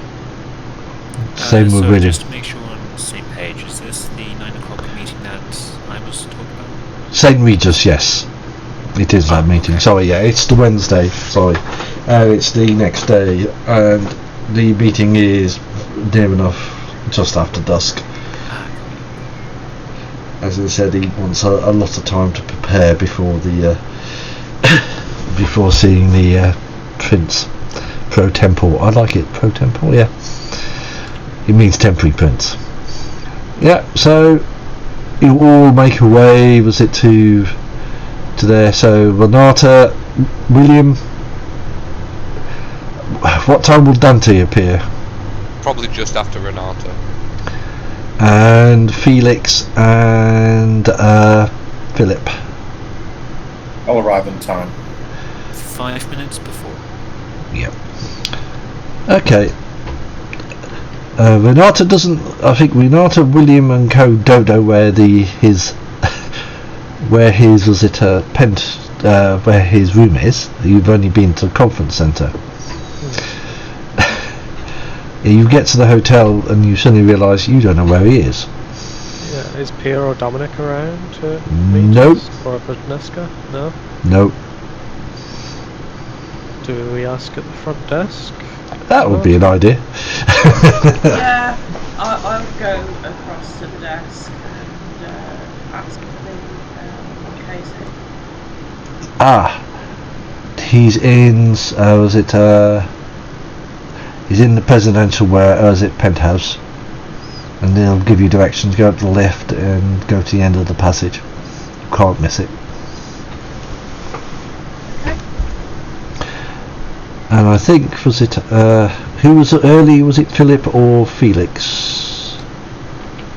Same with William. Just to make sure we're on the same page, is this the 9 o'clock meeting that I was talking about? St. Regis, yes. It is that meeting. Okay. Sorry, yeah, it's the Wednesday. Sorry, it's the next day, and the meeting is near enough just after dusk. As I said, he wants a lot of time to prepare before the before seeing the prince pro tempore. I like it, pro tempore. Yeah, it means temporary prince. Yeah, so you all make your way. Was it to there? So Renata, William. What time will Dante appear? Probably just after Renata. And Felix and Philip. I'll arrive in time. 5 minutes before. Yep. Okay. Renata doesn't. I think Renata, William, and Co. Dodo where his where his where his room is. You've only been to the conference centre. You get to the hotel and you suddenly realise you don't know where he is. Yeah, is Pierre or Dominic around to meet Nope. us? Or Budneska? No? Nope. Do we ask at the front desk? That would be an idea. Yeah, I'll go across to the desk and ask for the Casey. He's in. He's in the presidential penthouse. and they'll give you directions. Go up to the left and go to the end of the passage. You can't miss it. And I think, was it who was early? Was it Philip or Felix?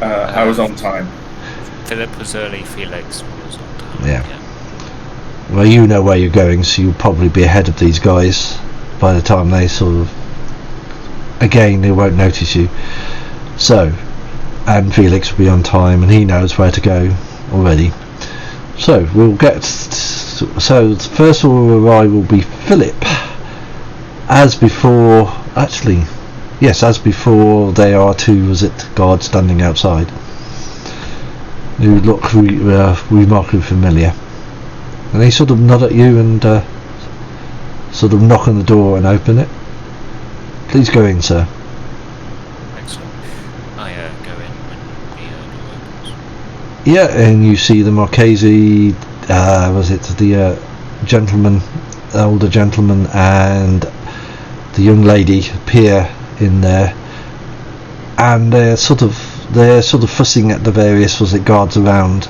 I was on time. Philip was early, Felix was on time. Yeah. Well, you know where you're going, so you'll probably be ahead of these guys by the time they sort of... Again, they won't notice you. So, and Felix will be on time, and he knows where to go already. So, we'll get... So, the first one will arrive will be Philip. As before... Actually, yes, as before, there are two, was it, guards standing outside. Who look remarkably familiar. And they sort of nod at you and sort of knock on the door and open it. Please go in, sir. Excellent. I go in when the door opens. Yeah, and you see the Marchese, was it the gentleman, older gentleman, and the young lady appear in there, and they're sort of fussing at the various, was it, guards around.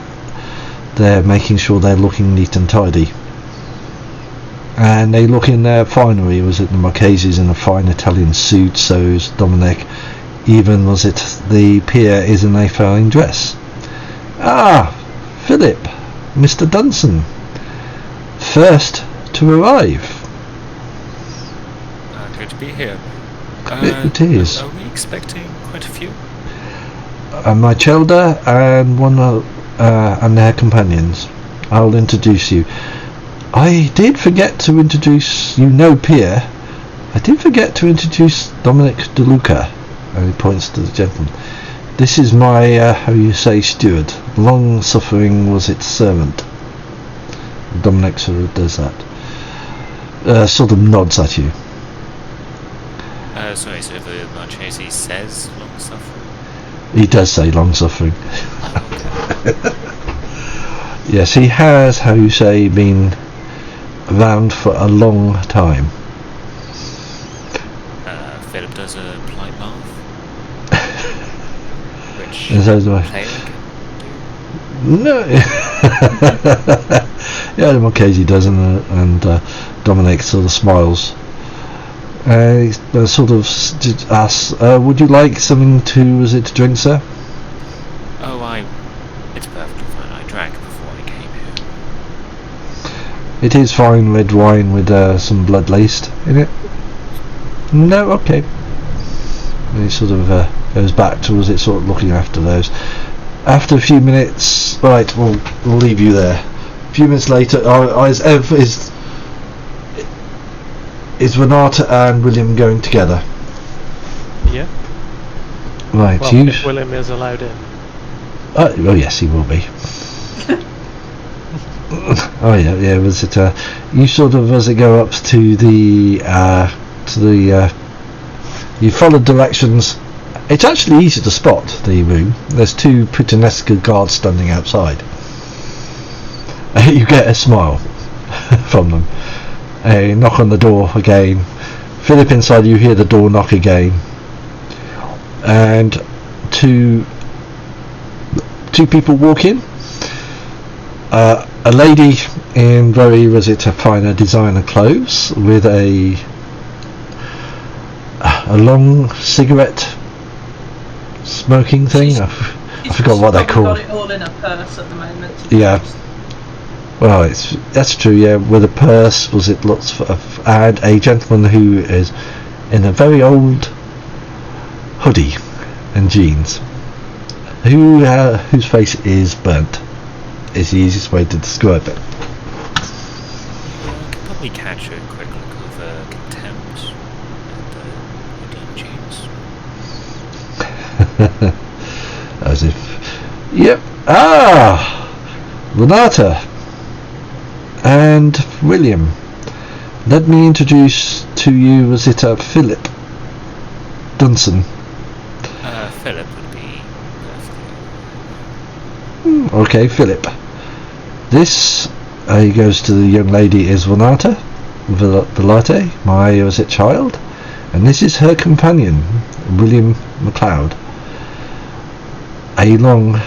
They're making sure they're looking neat and tidy, and they look in their finery. Was it the Marchese's in a fine Italian suit? So is Dominic. Even, was it, the peer is in a fine dress. Ah, Philip, Mr. Dunson, first to arrive. Good to be here. It is. Are we expecting quite a few? My Chelda and one and their companions. I'll introduce you. I did forget to introduce, you know, Pierre. I did forget to introduce Dominic De Luca. And he points to the gentleman. This is my, how you say, steward. Long-suffering, was it, servant. Dominic sort of does that. Sort of nods at you. Sorry, so the Marchese says long-suffering? He does say long-suffering. Yes, he has, how you say, been around for a long time. Philip does a polite laugh. Which And so do I. Taylor can do. No. Yeah, the Marchese does, and Dominic sort of smiles. He sort of asks, would you like something to drink, sir? Oh, it's perfectly fine. I drank before I came here. It is fine red wine with some blood laced in it. No, okay. And he sort of goes back to, sort of looking after those. After a few minutes, right, we'll leave you there. A few minutes later, is Renata and William going together? Yeah. Right, Well, you... if William is allowed in. Oh yes, he will be. Oh yeah, was it, you sort of, as it go up to the, you follow directions. It's actually easy to spot the room. There's two Puttanesca guards standing outside. You get a smile from them. A knock on the door again. Philip inside, you hear the door knock again. And two people walk in. A lady in very, finer designer clothes with a long cigarette smoking thing. I forgot what they call it. Got it all in a purse at the moment. Yeah. Well, that's true. Yeah, with a purse, lots of, and a gentleman who is in a very old hoodie and jeans, whose face is burnt. Is the easiest way to describe it. You can probably catch a quick look of contempt and hoodie and jeans. As if, yep. Renata and William. Let me introduce to you, Philip Dunson. Philip would be perfect. Okay, Philip. This, he goes to the young lady, is Renata Velate, my, child? And this is her companion, William MacLeod. a long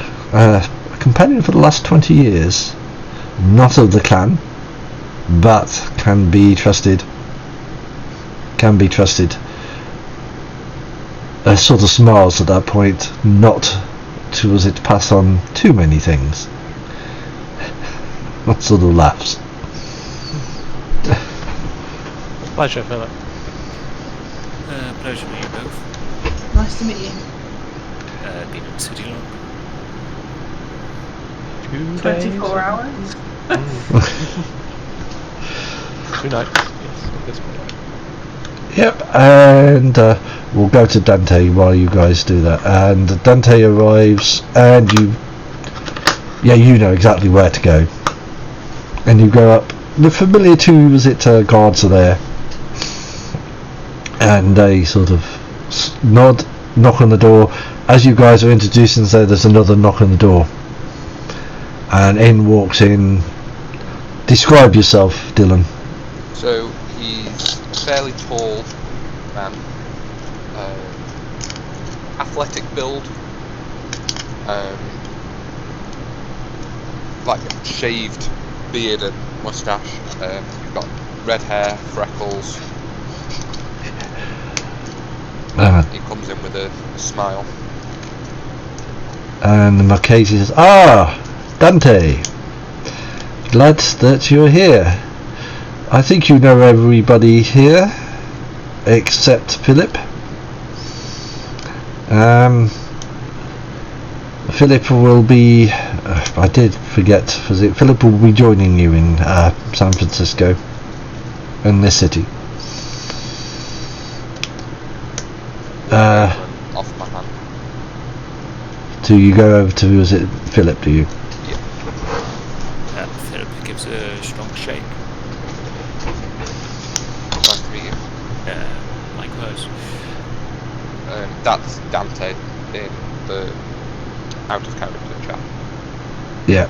companion for the last 20 years, not of the clan, but can be trusted. Sort of smiles at that point, not to as it pass on too many things. Sort of laughs. Pleasure, Philip. Pleasure to meet you both. Nice to meet you. Been in the city long? 2 days. 24 hours. 2 nights. Yes, at this point. Yep, and we'll go to Dante while you guys do that. And Dante arrives, and you know exactly where to go. And you go up. The familiar guards are there, and they sort of knock on the door. As you guys are introducing, so there's another knock on the door, and in walks in. Describe yourself, Dylan. So he's a fairly tall man, athletic build, like shaved beard and moustache. He's got red hair, freckles. He comes in with a smile. And the Marchese says, Dante, glad that you're here. I think you know everybody here, except Philip. Philip will be, I did forget, Philip will be joining you in San Francisco, in this city. Off my hand. Do you go over to, is it Philip, do you? Yeah. Philip gives a strong shake. Nice to meet you. Likewise. That's Dante in the out of character chat. Yeah.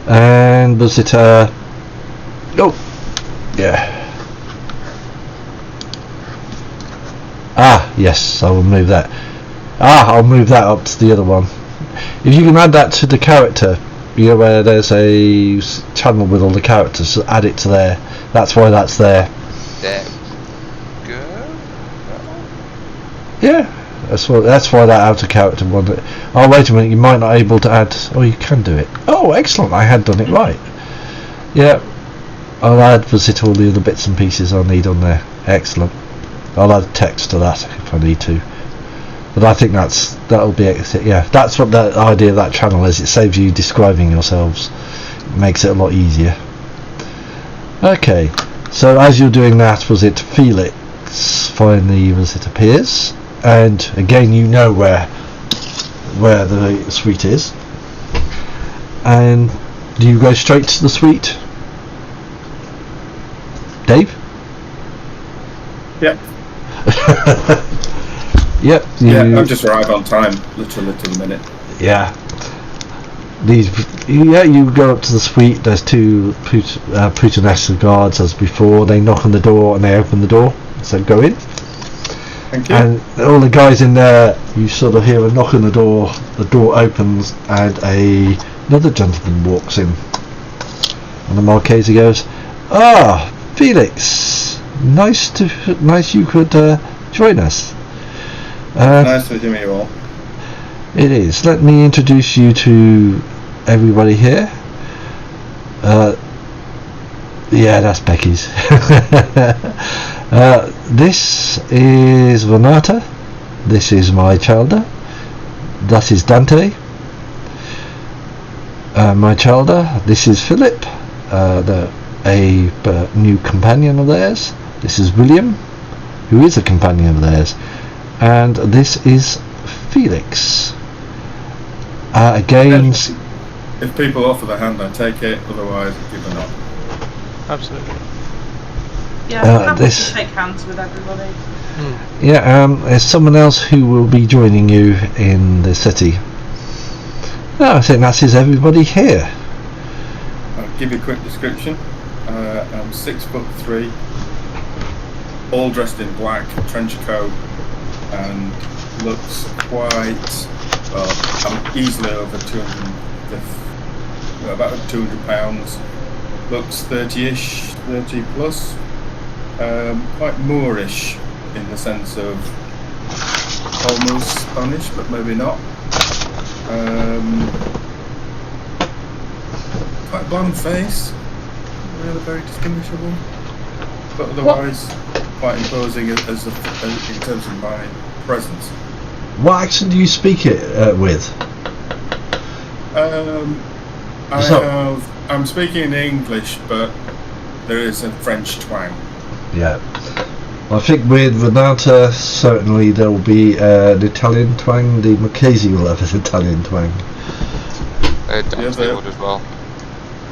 And was it yeah. Yes, I will move that. I'll move that up to the other one. If you can add that to the character, you know where there's a channel with all the characters, so add it to there. That's why that's there. There we go. Yeah, that's why that out of character one. Oh wait a minute, you might not be able to add. Oh, you can do it. Oh, excellent! I had done it right. Yeah, I'll add visit all the other bits and pieces I need on there. Excellent. I'll add text to that if I need to. But I think that'll be it. Yeah, that's what the idea of that channel is. It saves you describing yourselves. It makes it a lot easier. Okay, so as you're doing that, was it Felix finally appears, and again you know where the suite is, and do you go straight to the suite, Dave? Yep. Yep. I've just arrived on time, literally to the minute. Yeah. You go up to the suite. There's two Puttanesca guards as before. They knock on the door and they open the door. So go in. Thank you. And all the guys in there, you sort of hear a knock on the door. The door opens and another gentleman walks in. And the Marchese goes, Felix, nice you could join us. Nice to meet you all. It is. Let me introduce you to everybody here. Yeah, that's Becky's. This is Renata. This is my childer. That is Dante. My childer. This is Philip, a new companion of theirs. This is William, who is a companion of theirs. And this is Felix. Again, if people offer the hand, I take it. Otherwise, give a nod. Absolutely. Yeah, I'm happy to shake hands with everybody. Yeah, there's someone else who will be joining you in the city. I think that is everybody here. I'll give you a quick description. I'm 6'3", all dressed in black, trench coat, and looks quite Well, I'm easily over 200, about £200. Looks 30-ish, 30 plus. Quite Moorish in the sense of almost Spanish, but maybe not. Quite blonde face, really very distinguishable, but otherwise quite imposing as in terms of my presence. What accent do you speak it with? I'm speaking in English, but there is a French twang. Yeah. I think with Renata, certainly there will be an Italian twang. The Marchese will have an Italian twang. Dante would as well.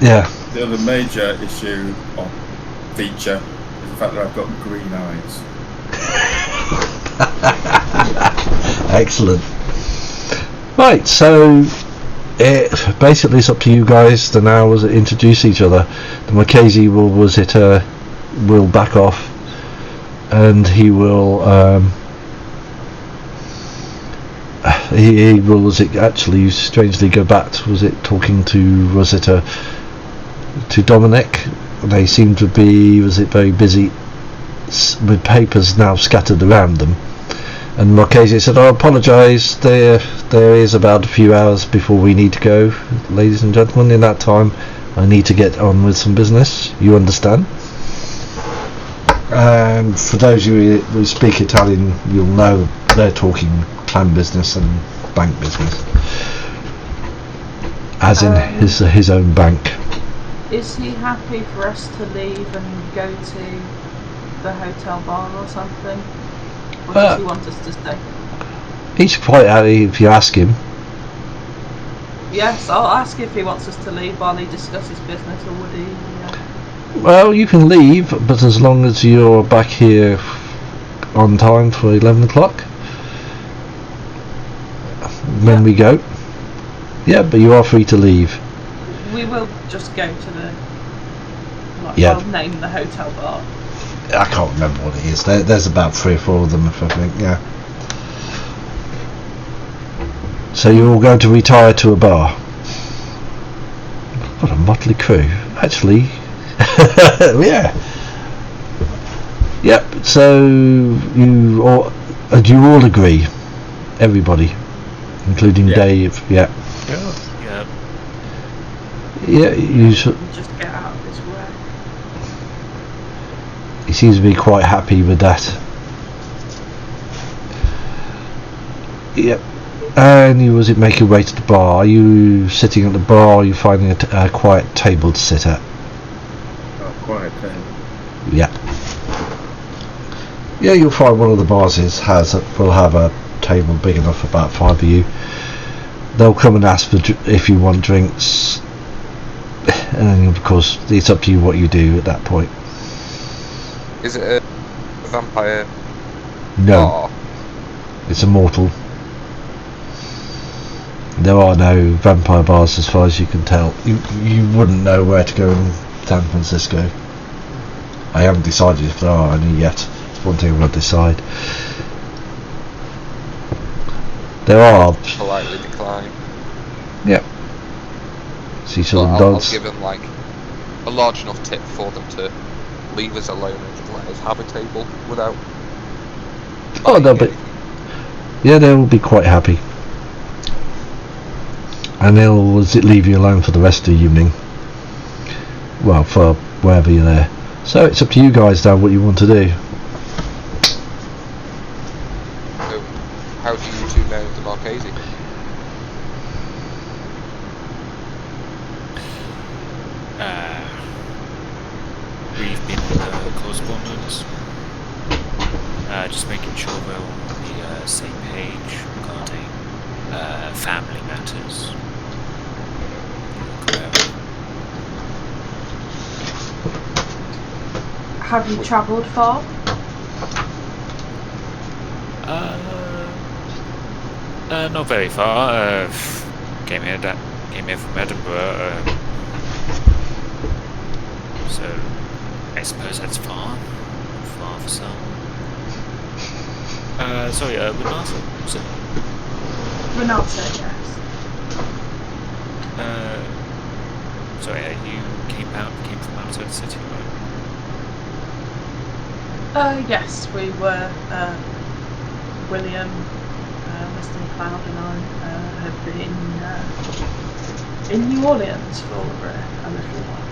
Yeah. The other major issue or feature is the fact that I've got green eyes. Excellent. Right, so it basically it's up to you guys to now introduce each other. The Marchese will back off, and he will he will actually strangely go back to to Dominic. They seem to be very busy with papers now scattered around them, and Marchese said, I apologise, there is about a few hours before we need to go, ladies and gentlemen. In that time I need to get on with some business, you understand? And for those of you who speak Italian, you'll know they're talking clan business and bank business, as in his own bank. Is he happy for us to leave and go to the hotel bar or something? Or does he want us to stay? He's quite happy if you ask him. Yes, I'll ask if he wants us to leave while he discusses business, or would he... Well, you can leave, but as long as you're back here on time for 11 o'clock when we go. Yeah, but you are free to leave. We will just go to the... I'll name the hotel bar. I can't remember what it is. There's about 3 or 4 of them, I think, yeah. So you're all going to retire to a bar. What a motley crew. Actually... yeah. Yep. So you all agree, everybody, including Dave. Yeah. Yeah. You just get out of his way. He seems to be quite happy with that. Yep. And you make your way to the bar. Are you sitting at the bar? Or are you finding a quiet table to sit at? Quiet table. Yeah. Yeah, you'll find one of the bars will have a table big enough for about 5 of you. They'll come and ask if you want drinks, and then of course it's up to you what you do at that point. Is it a vampire bar? It's a mortal. There are no vampire bars as far as you can tell. You wouldn't know where to go in San Francisco. I haven't decided if there are any yet. It's one thing I will decide. There are. Politely decline. Yep. See some I'll dogs. give them like a large enough tip for them to leave us alone and just let us have a table without. Oh, they'll be quite happy, and they'll leave you alone for the rest of the evening. Well, for wherever you're there. So it's up to you guys now what you want to do. So, how do you two know the Marchese? We've been correspondence. Just making sure we're all on the same page regarding family matters. Have you travelled far? Not very far. Came here from Edinburgh. So I suppose that's far. Far for some. Sorry, Renata, was it? Renata, yes. Sorry, you came from outside the city, right? Yes, we were, William, Mr. McLeod and I have been in New Orleans for a little while.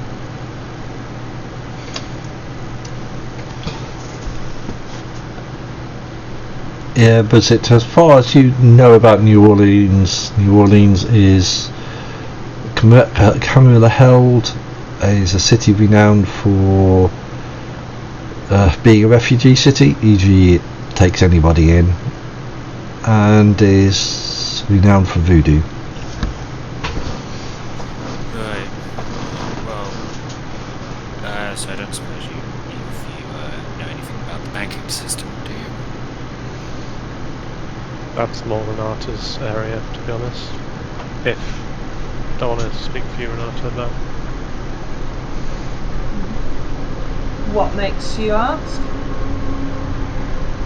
Yeah, but as far as you know about New Orleans is Camilla held is a city renowned for being a refugee city, e.g. it takes anybody in, and is renowned for voodoo. Right. Well, so I don't suppose you know anything about the banking system, do you? That's more Renata's area, to be honest. If don't want to speak for you, Renata, though. What makes you ask?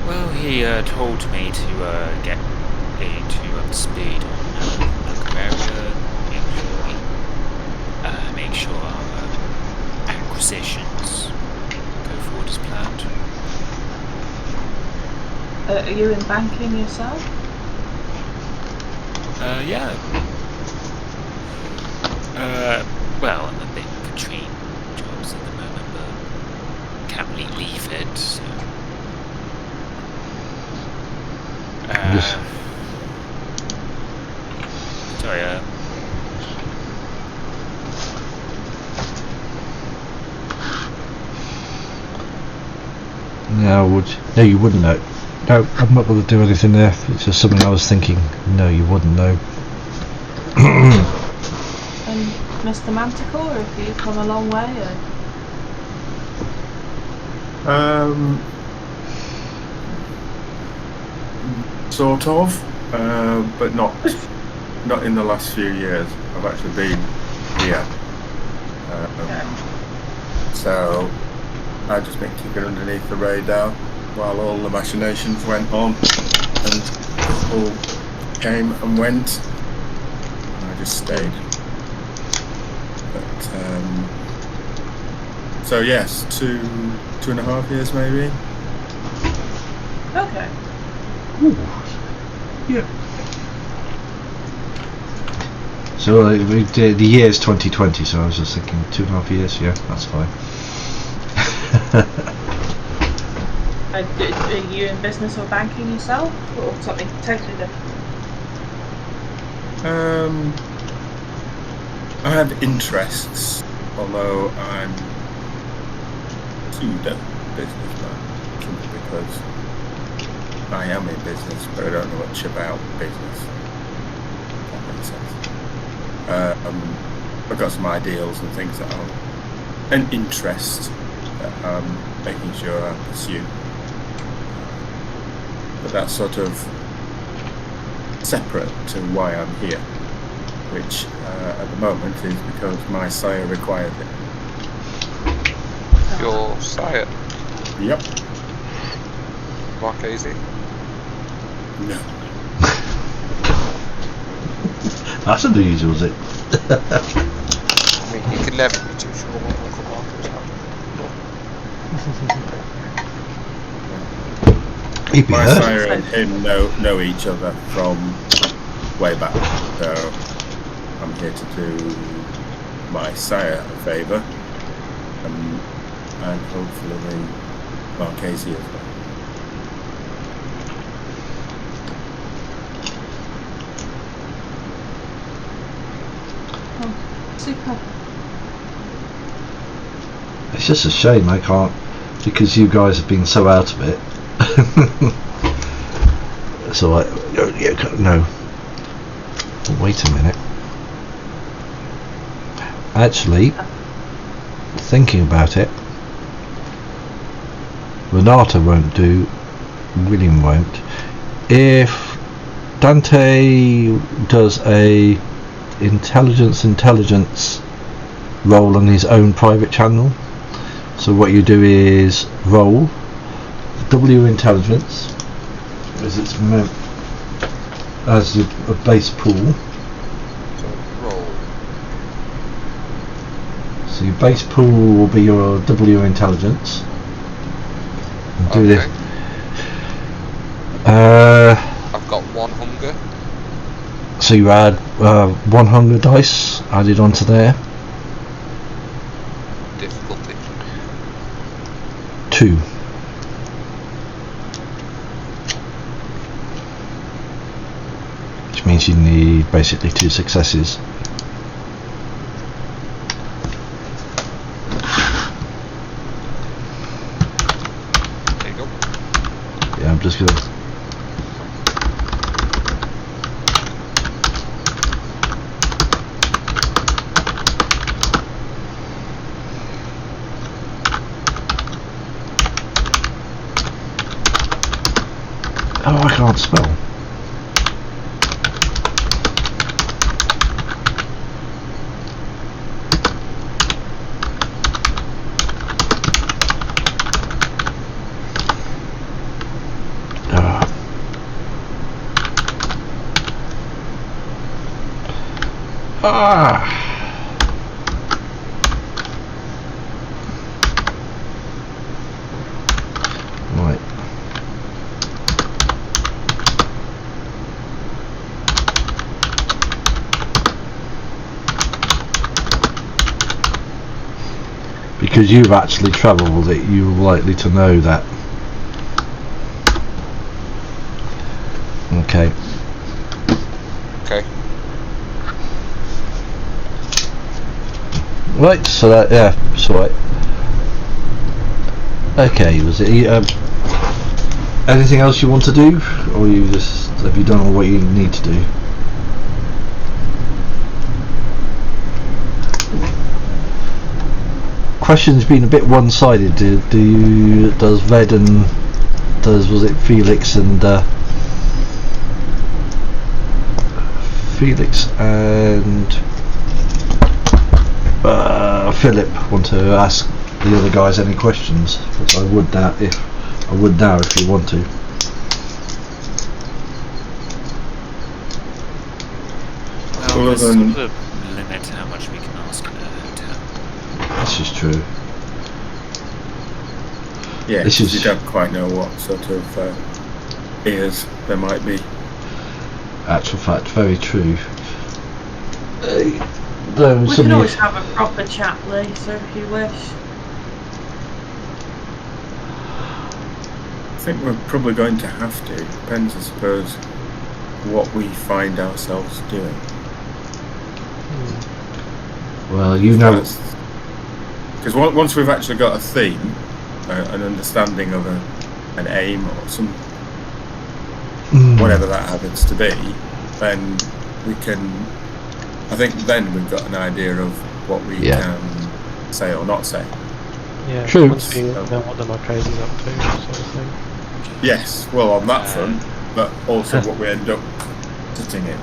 Well, he told me to get to up to speed on the local area, make sure our acquisitions go forward as planned. Are you in banking yourself? Yeah. Well, I'm a bit between jobs at the moment, but can't really leave it, so... Sorry, No, you wouldn't know. No, I'm not going to do anything there. It's just something I was thinking. No, you wouldn't know. And Mr. Manticore, have you come a long way? Sort of, but not in the last few years. I've actually been here, so I've just been keeping underneath the radar while all the machinations went on, and all came and went, and I just stayed. But so yes, 2.5 years maybe. Okay. Ooh. Yeah. So we did, the year's 2020, so I was just thinking 2.5 years. Yeah, that's fine. Are you in business or banking yourself, or something totally different? I have interests, although I'm pseudo businessman, simply because I am in business, but I don't know much about business. That makes sense. I've got some ideals and things that are an interest that I'm making sure I pursue. But that's sort of separate to why I'm here, which at the moment is because my sire requires it. Your sire? Yep. Marquesi? No. That's unusual, is it? I mean, you can never be too sure what Uncle Marco's having. My sire and him know each other from way back, so I'm here to do my sire a favour, and hopefully the Marquesi as well. Super. It's just a shame I can't, because you guys have been so out of it. So no. Wait a minute. Actually, thinking about it, Renata won't do. William won't. If Dante does a intelligence roll on his own private channel, so what you do is roll W intelligence, as it's as a base pool. So roll. So your base pool will be your double your intelligence. And do this. I've got 1 hunger. So you add 1 hunger dice added onto there. Difficulty. 2. Which means you need basically 2 successes. There you go. Yeah, I'm just gonna. Oh, I can't spell. Right. Because you've actually travelled it, you're likely to know that. Okay. Okay. Right, so that, yeah, it's alright. Okay, was it anything else you want to do, or have you done all what you need to do? Question's been a bit one-sided. Does Ved and was it Felix and Philip want to ask the other guys any questions? Because I would now if you want to. Well, there's sort of a limit how much we can ask in a hotel. This is true. Yeah, you don't quite know what sort of ears there might be. Actual fact, very true. We can always have a proper chat later if you wish. I think we're probably going to have to. Depends, I suppose, what we find ourselves doing. Well, you know, because once we've actually got a theme, an understanding of an aim or some whatever that happens to be, then we can. I think then we've got an idea of what we can say or not say. Yeah, true. Once we know what the Masquerade is up to, sort of thing. Yes, well, on that front, but also what we end up sitting in.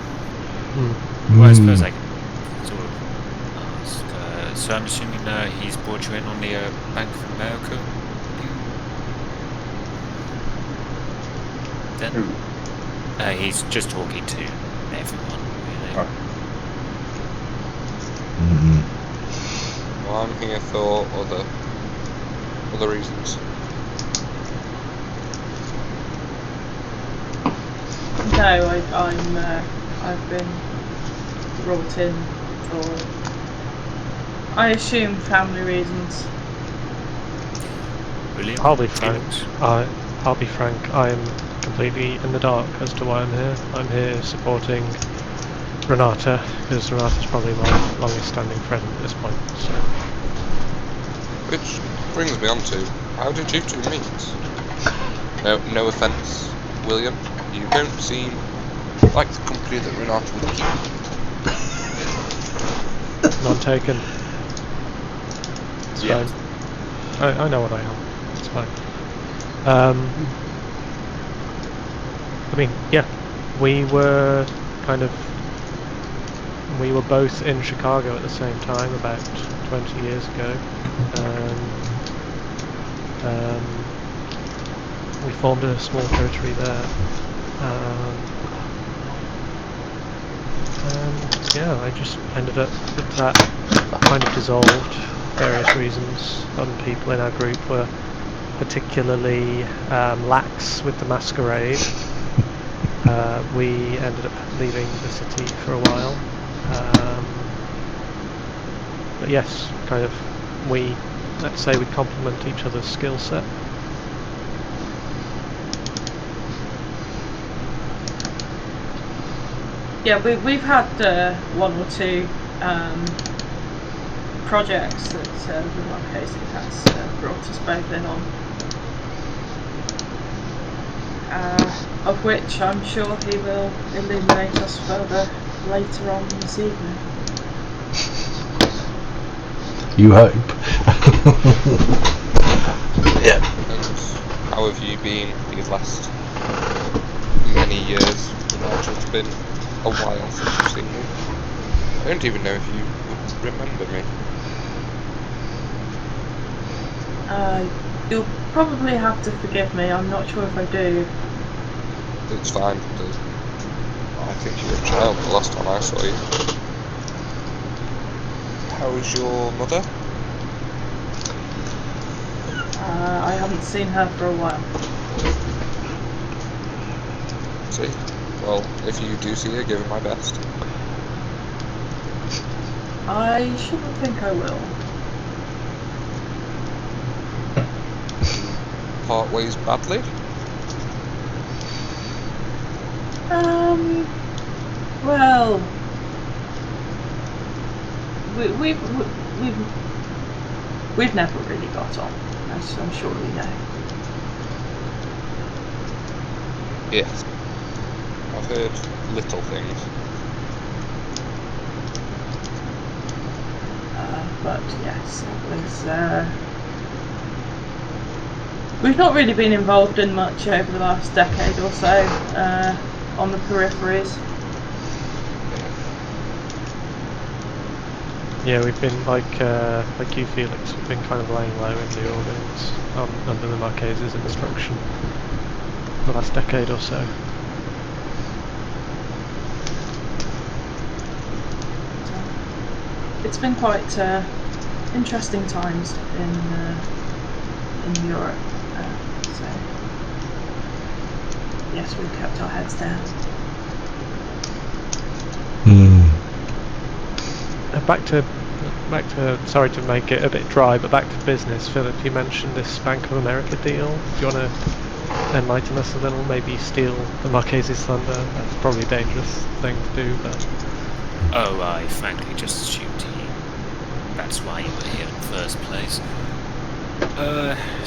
Well, I suppose I can sort of ask. So I'm assuming he's brought you in on the Bank of America deal? Then? He's just talking to everyone, really. Well, I'm here for other reasons. No, I've been brought in for, I assume, family reasons. William? I'll be frank. I'm completely in the dark as to why I'm here. I'm here supporting Renata, because Renata's probably my longest standing friend at this point. So. Which brings me on to, how did you two meet? No offence, William. You don't seem like the company that Renata would keep. None taken. It's fine. I know what I am. It's fine. I mean, yeah, we were both in Chicago at the same time about 20 years ago. We formed a small territory there. Yeah, I just ended up with that kind of dissolved for various reasons. Other people in our group were particularly lax with the Masquerade. We ended up leaving the city for a while. But yes, kind of let's say we complement each other's skill set. Yeah, we've had one or two projects that the Marquesi has brought us both in on, of which I'm sure he will illuminate us further later on this evening. You hope. Yeah. And how have you been these last many years? It's been a while since you've seen me. I don't even know if you would remember me. You'll probably have to forgive me, I'm not sure if I do. It's fine. I think you were a child the last time I saw you. How's your mother? I haven't seen her for a while. See? Well, if you do see her, give her my best. I shouldn't think I will. Part ways badly? Well, we've never really got on, as I'm sure you know. Yes. I've heard little things. But yes, it was. We've not really been involved in much over the last decade or so on the peripheries. Yeah, we've been like you, Felix. We've been kind of laying low in New Orleans under the Marques's instruction for the last decade or so. It's been quite interesting times in Europe. So yes, we've kept our heads down. Back to sorry to make it a bit dry, but back to business. Philip, you mentioned this Bank of America deal. Do you want to enlighten us a little? Maybe steal the Marques's thunder? That's probably a dangerous thing to do, but... Oh, I frankly just assumed that's why you were here in the first place.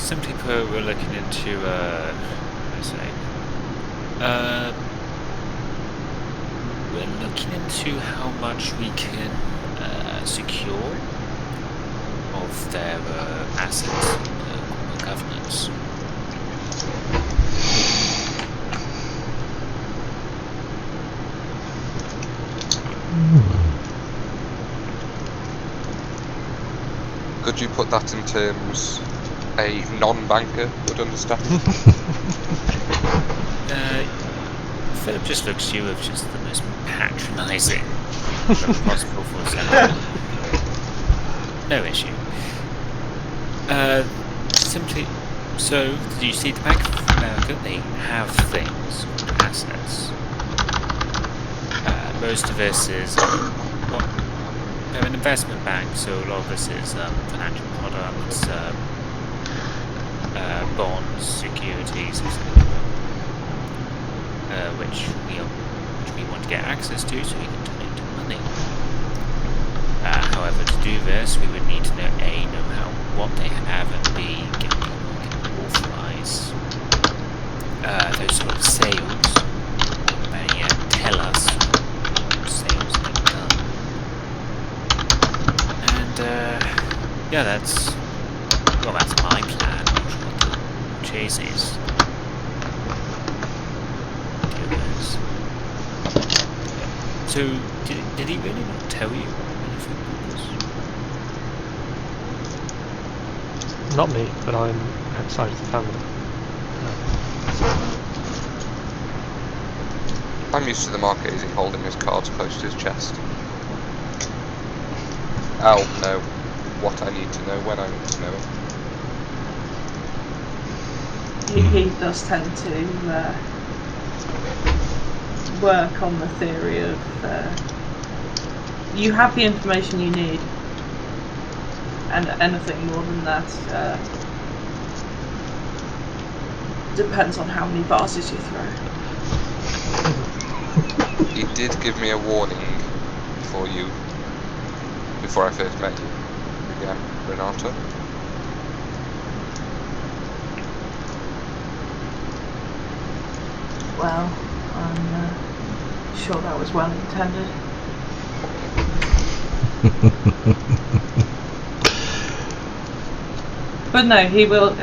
Simply put, we're looking into, we're looking into how much we can secure of their assets and governance. Could you put that in terms a non-banker would understand? Philip just looks at you with just the most patronising look possible for a second. No issue. Simply, so, did you see the Bank of America? They have things, assets. Most of this is, they're an investment bank, so a lot of this is financial products, bonds, securities, etc. Which we want to get access to so we can turn it into money. However, to do this, we would need to know A, know what they have, and B, get people who can authorise those sort of sales, or better yet, tell us what sales have been done. And, yeah, that's my plan, what Chase's. So, did he really not tell you anything about this? Not me, but I'm outside of the family. I'm used to the Marquese holding his cards close to his chest. I'll know what I need to know when I need to know it. He does tend to work on the theory of you have the information you need, and anything more than that depends on how many vases you throw. He did give me a warning before I first met you again, Renata. Well, I'm sure that was well intended. But no, he will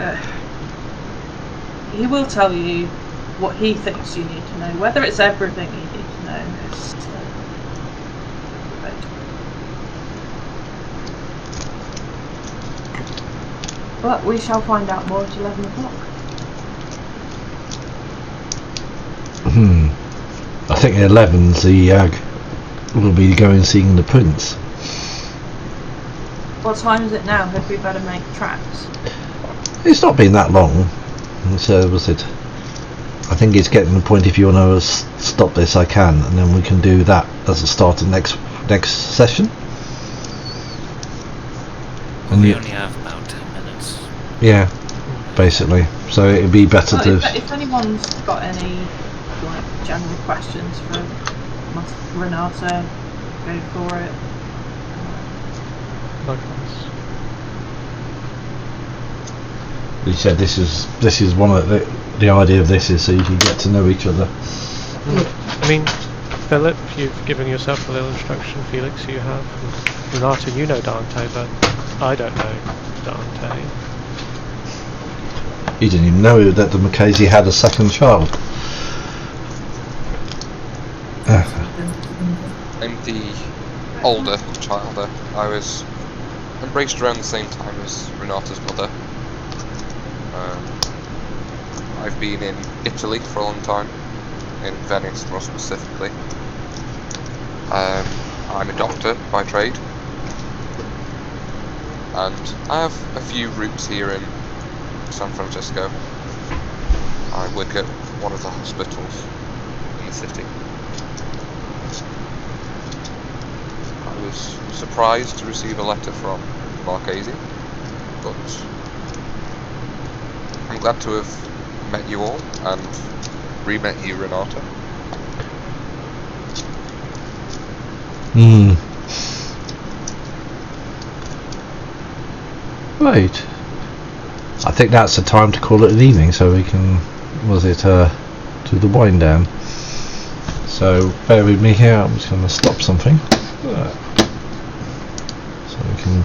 tell you what he thinks you need to know. Whether it's everything you need to know is debatable. But we shall find out more at 11 o'clock. I think at 11's the will be going seeing the prince. What time is it now? Had we better make tracks? It's not been that long. So was it? I think it's getting to the point. If you want to stop this, I can, and then we can do that as a start of next session. And We only have about 10 minutes. Yeah, basically. So it'd be better to. If anyone's got any general questions for Renata, go for it. Likewise. You said this is one of the idea of this is so you can get to know each other. I mean, Philip, you've given yourself a little instruction. Felix, you have. Renata, you know Dante, but I don't know Dante. You didn't even know that the Marchese had a second child. I'm the older child. I was embraced around the same time as Renata's mother. I've been in Italy for a long time, in Venice more specifically. I'm a doctor by trade, and I have a few roots here in San Francisco. I work at one of the hospitals in the city. I was surprised to receive a letter from Marchese, but I'm glad to have met you all and re-met you, Renata. Right. I think that's the time to call it an evening, so we can do the wind down. So bear with me here. I'm just going to stop something so we can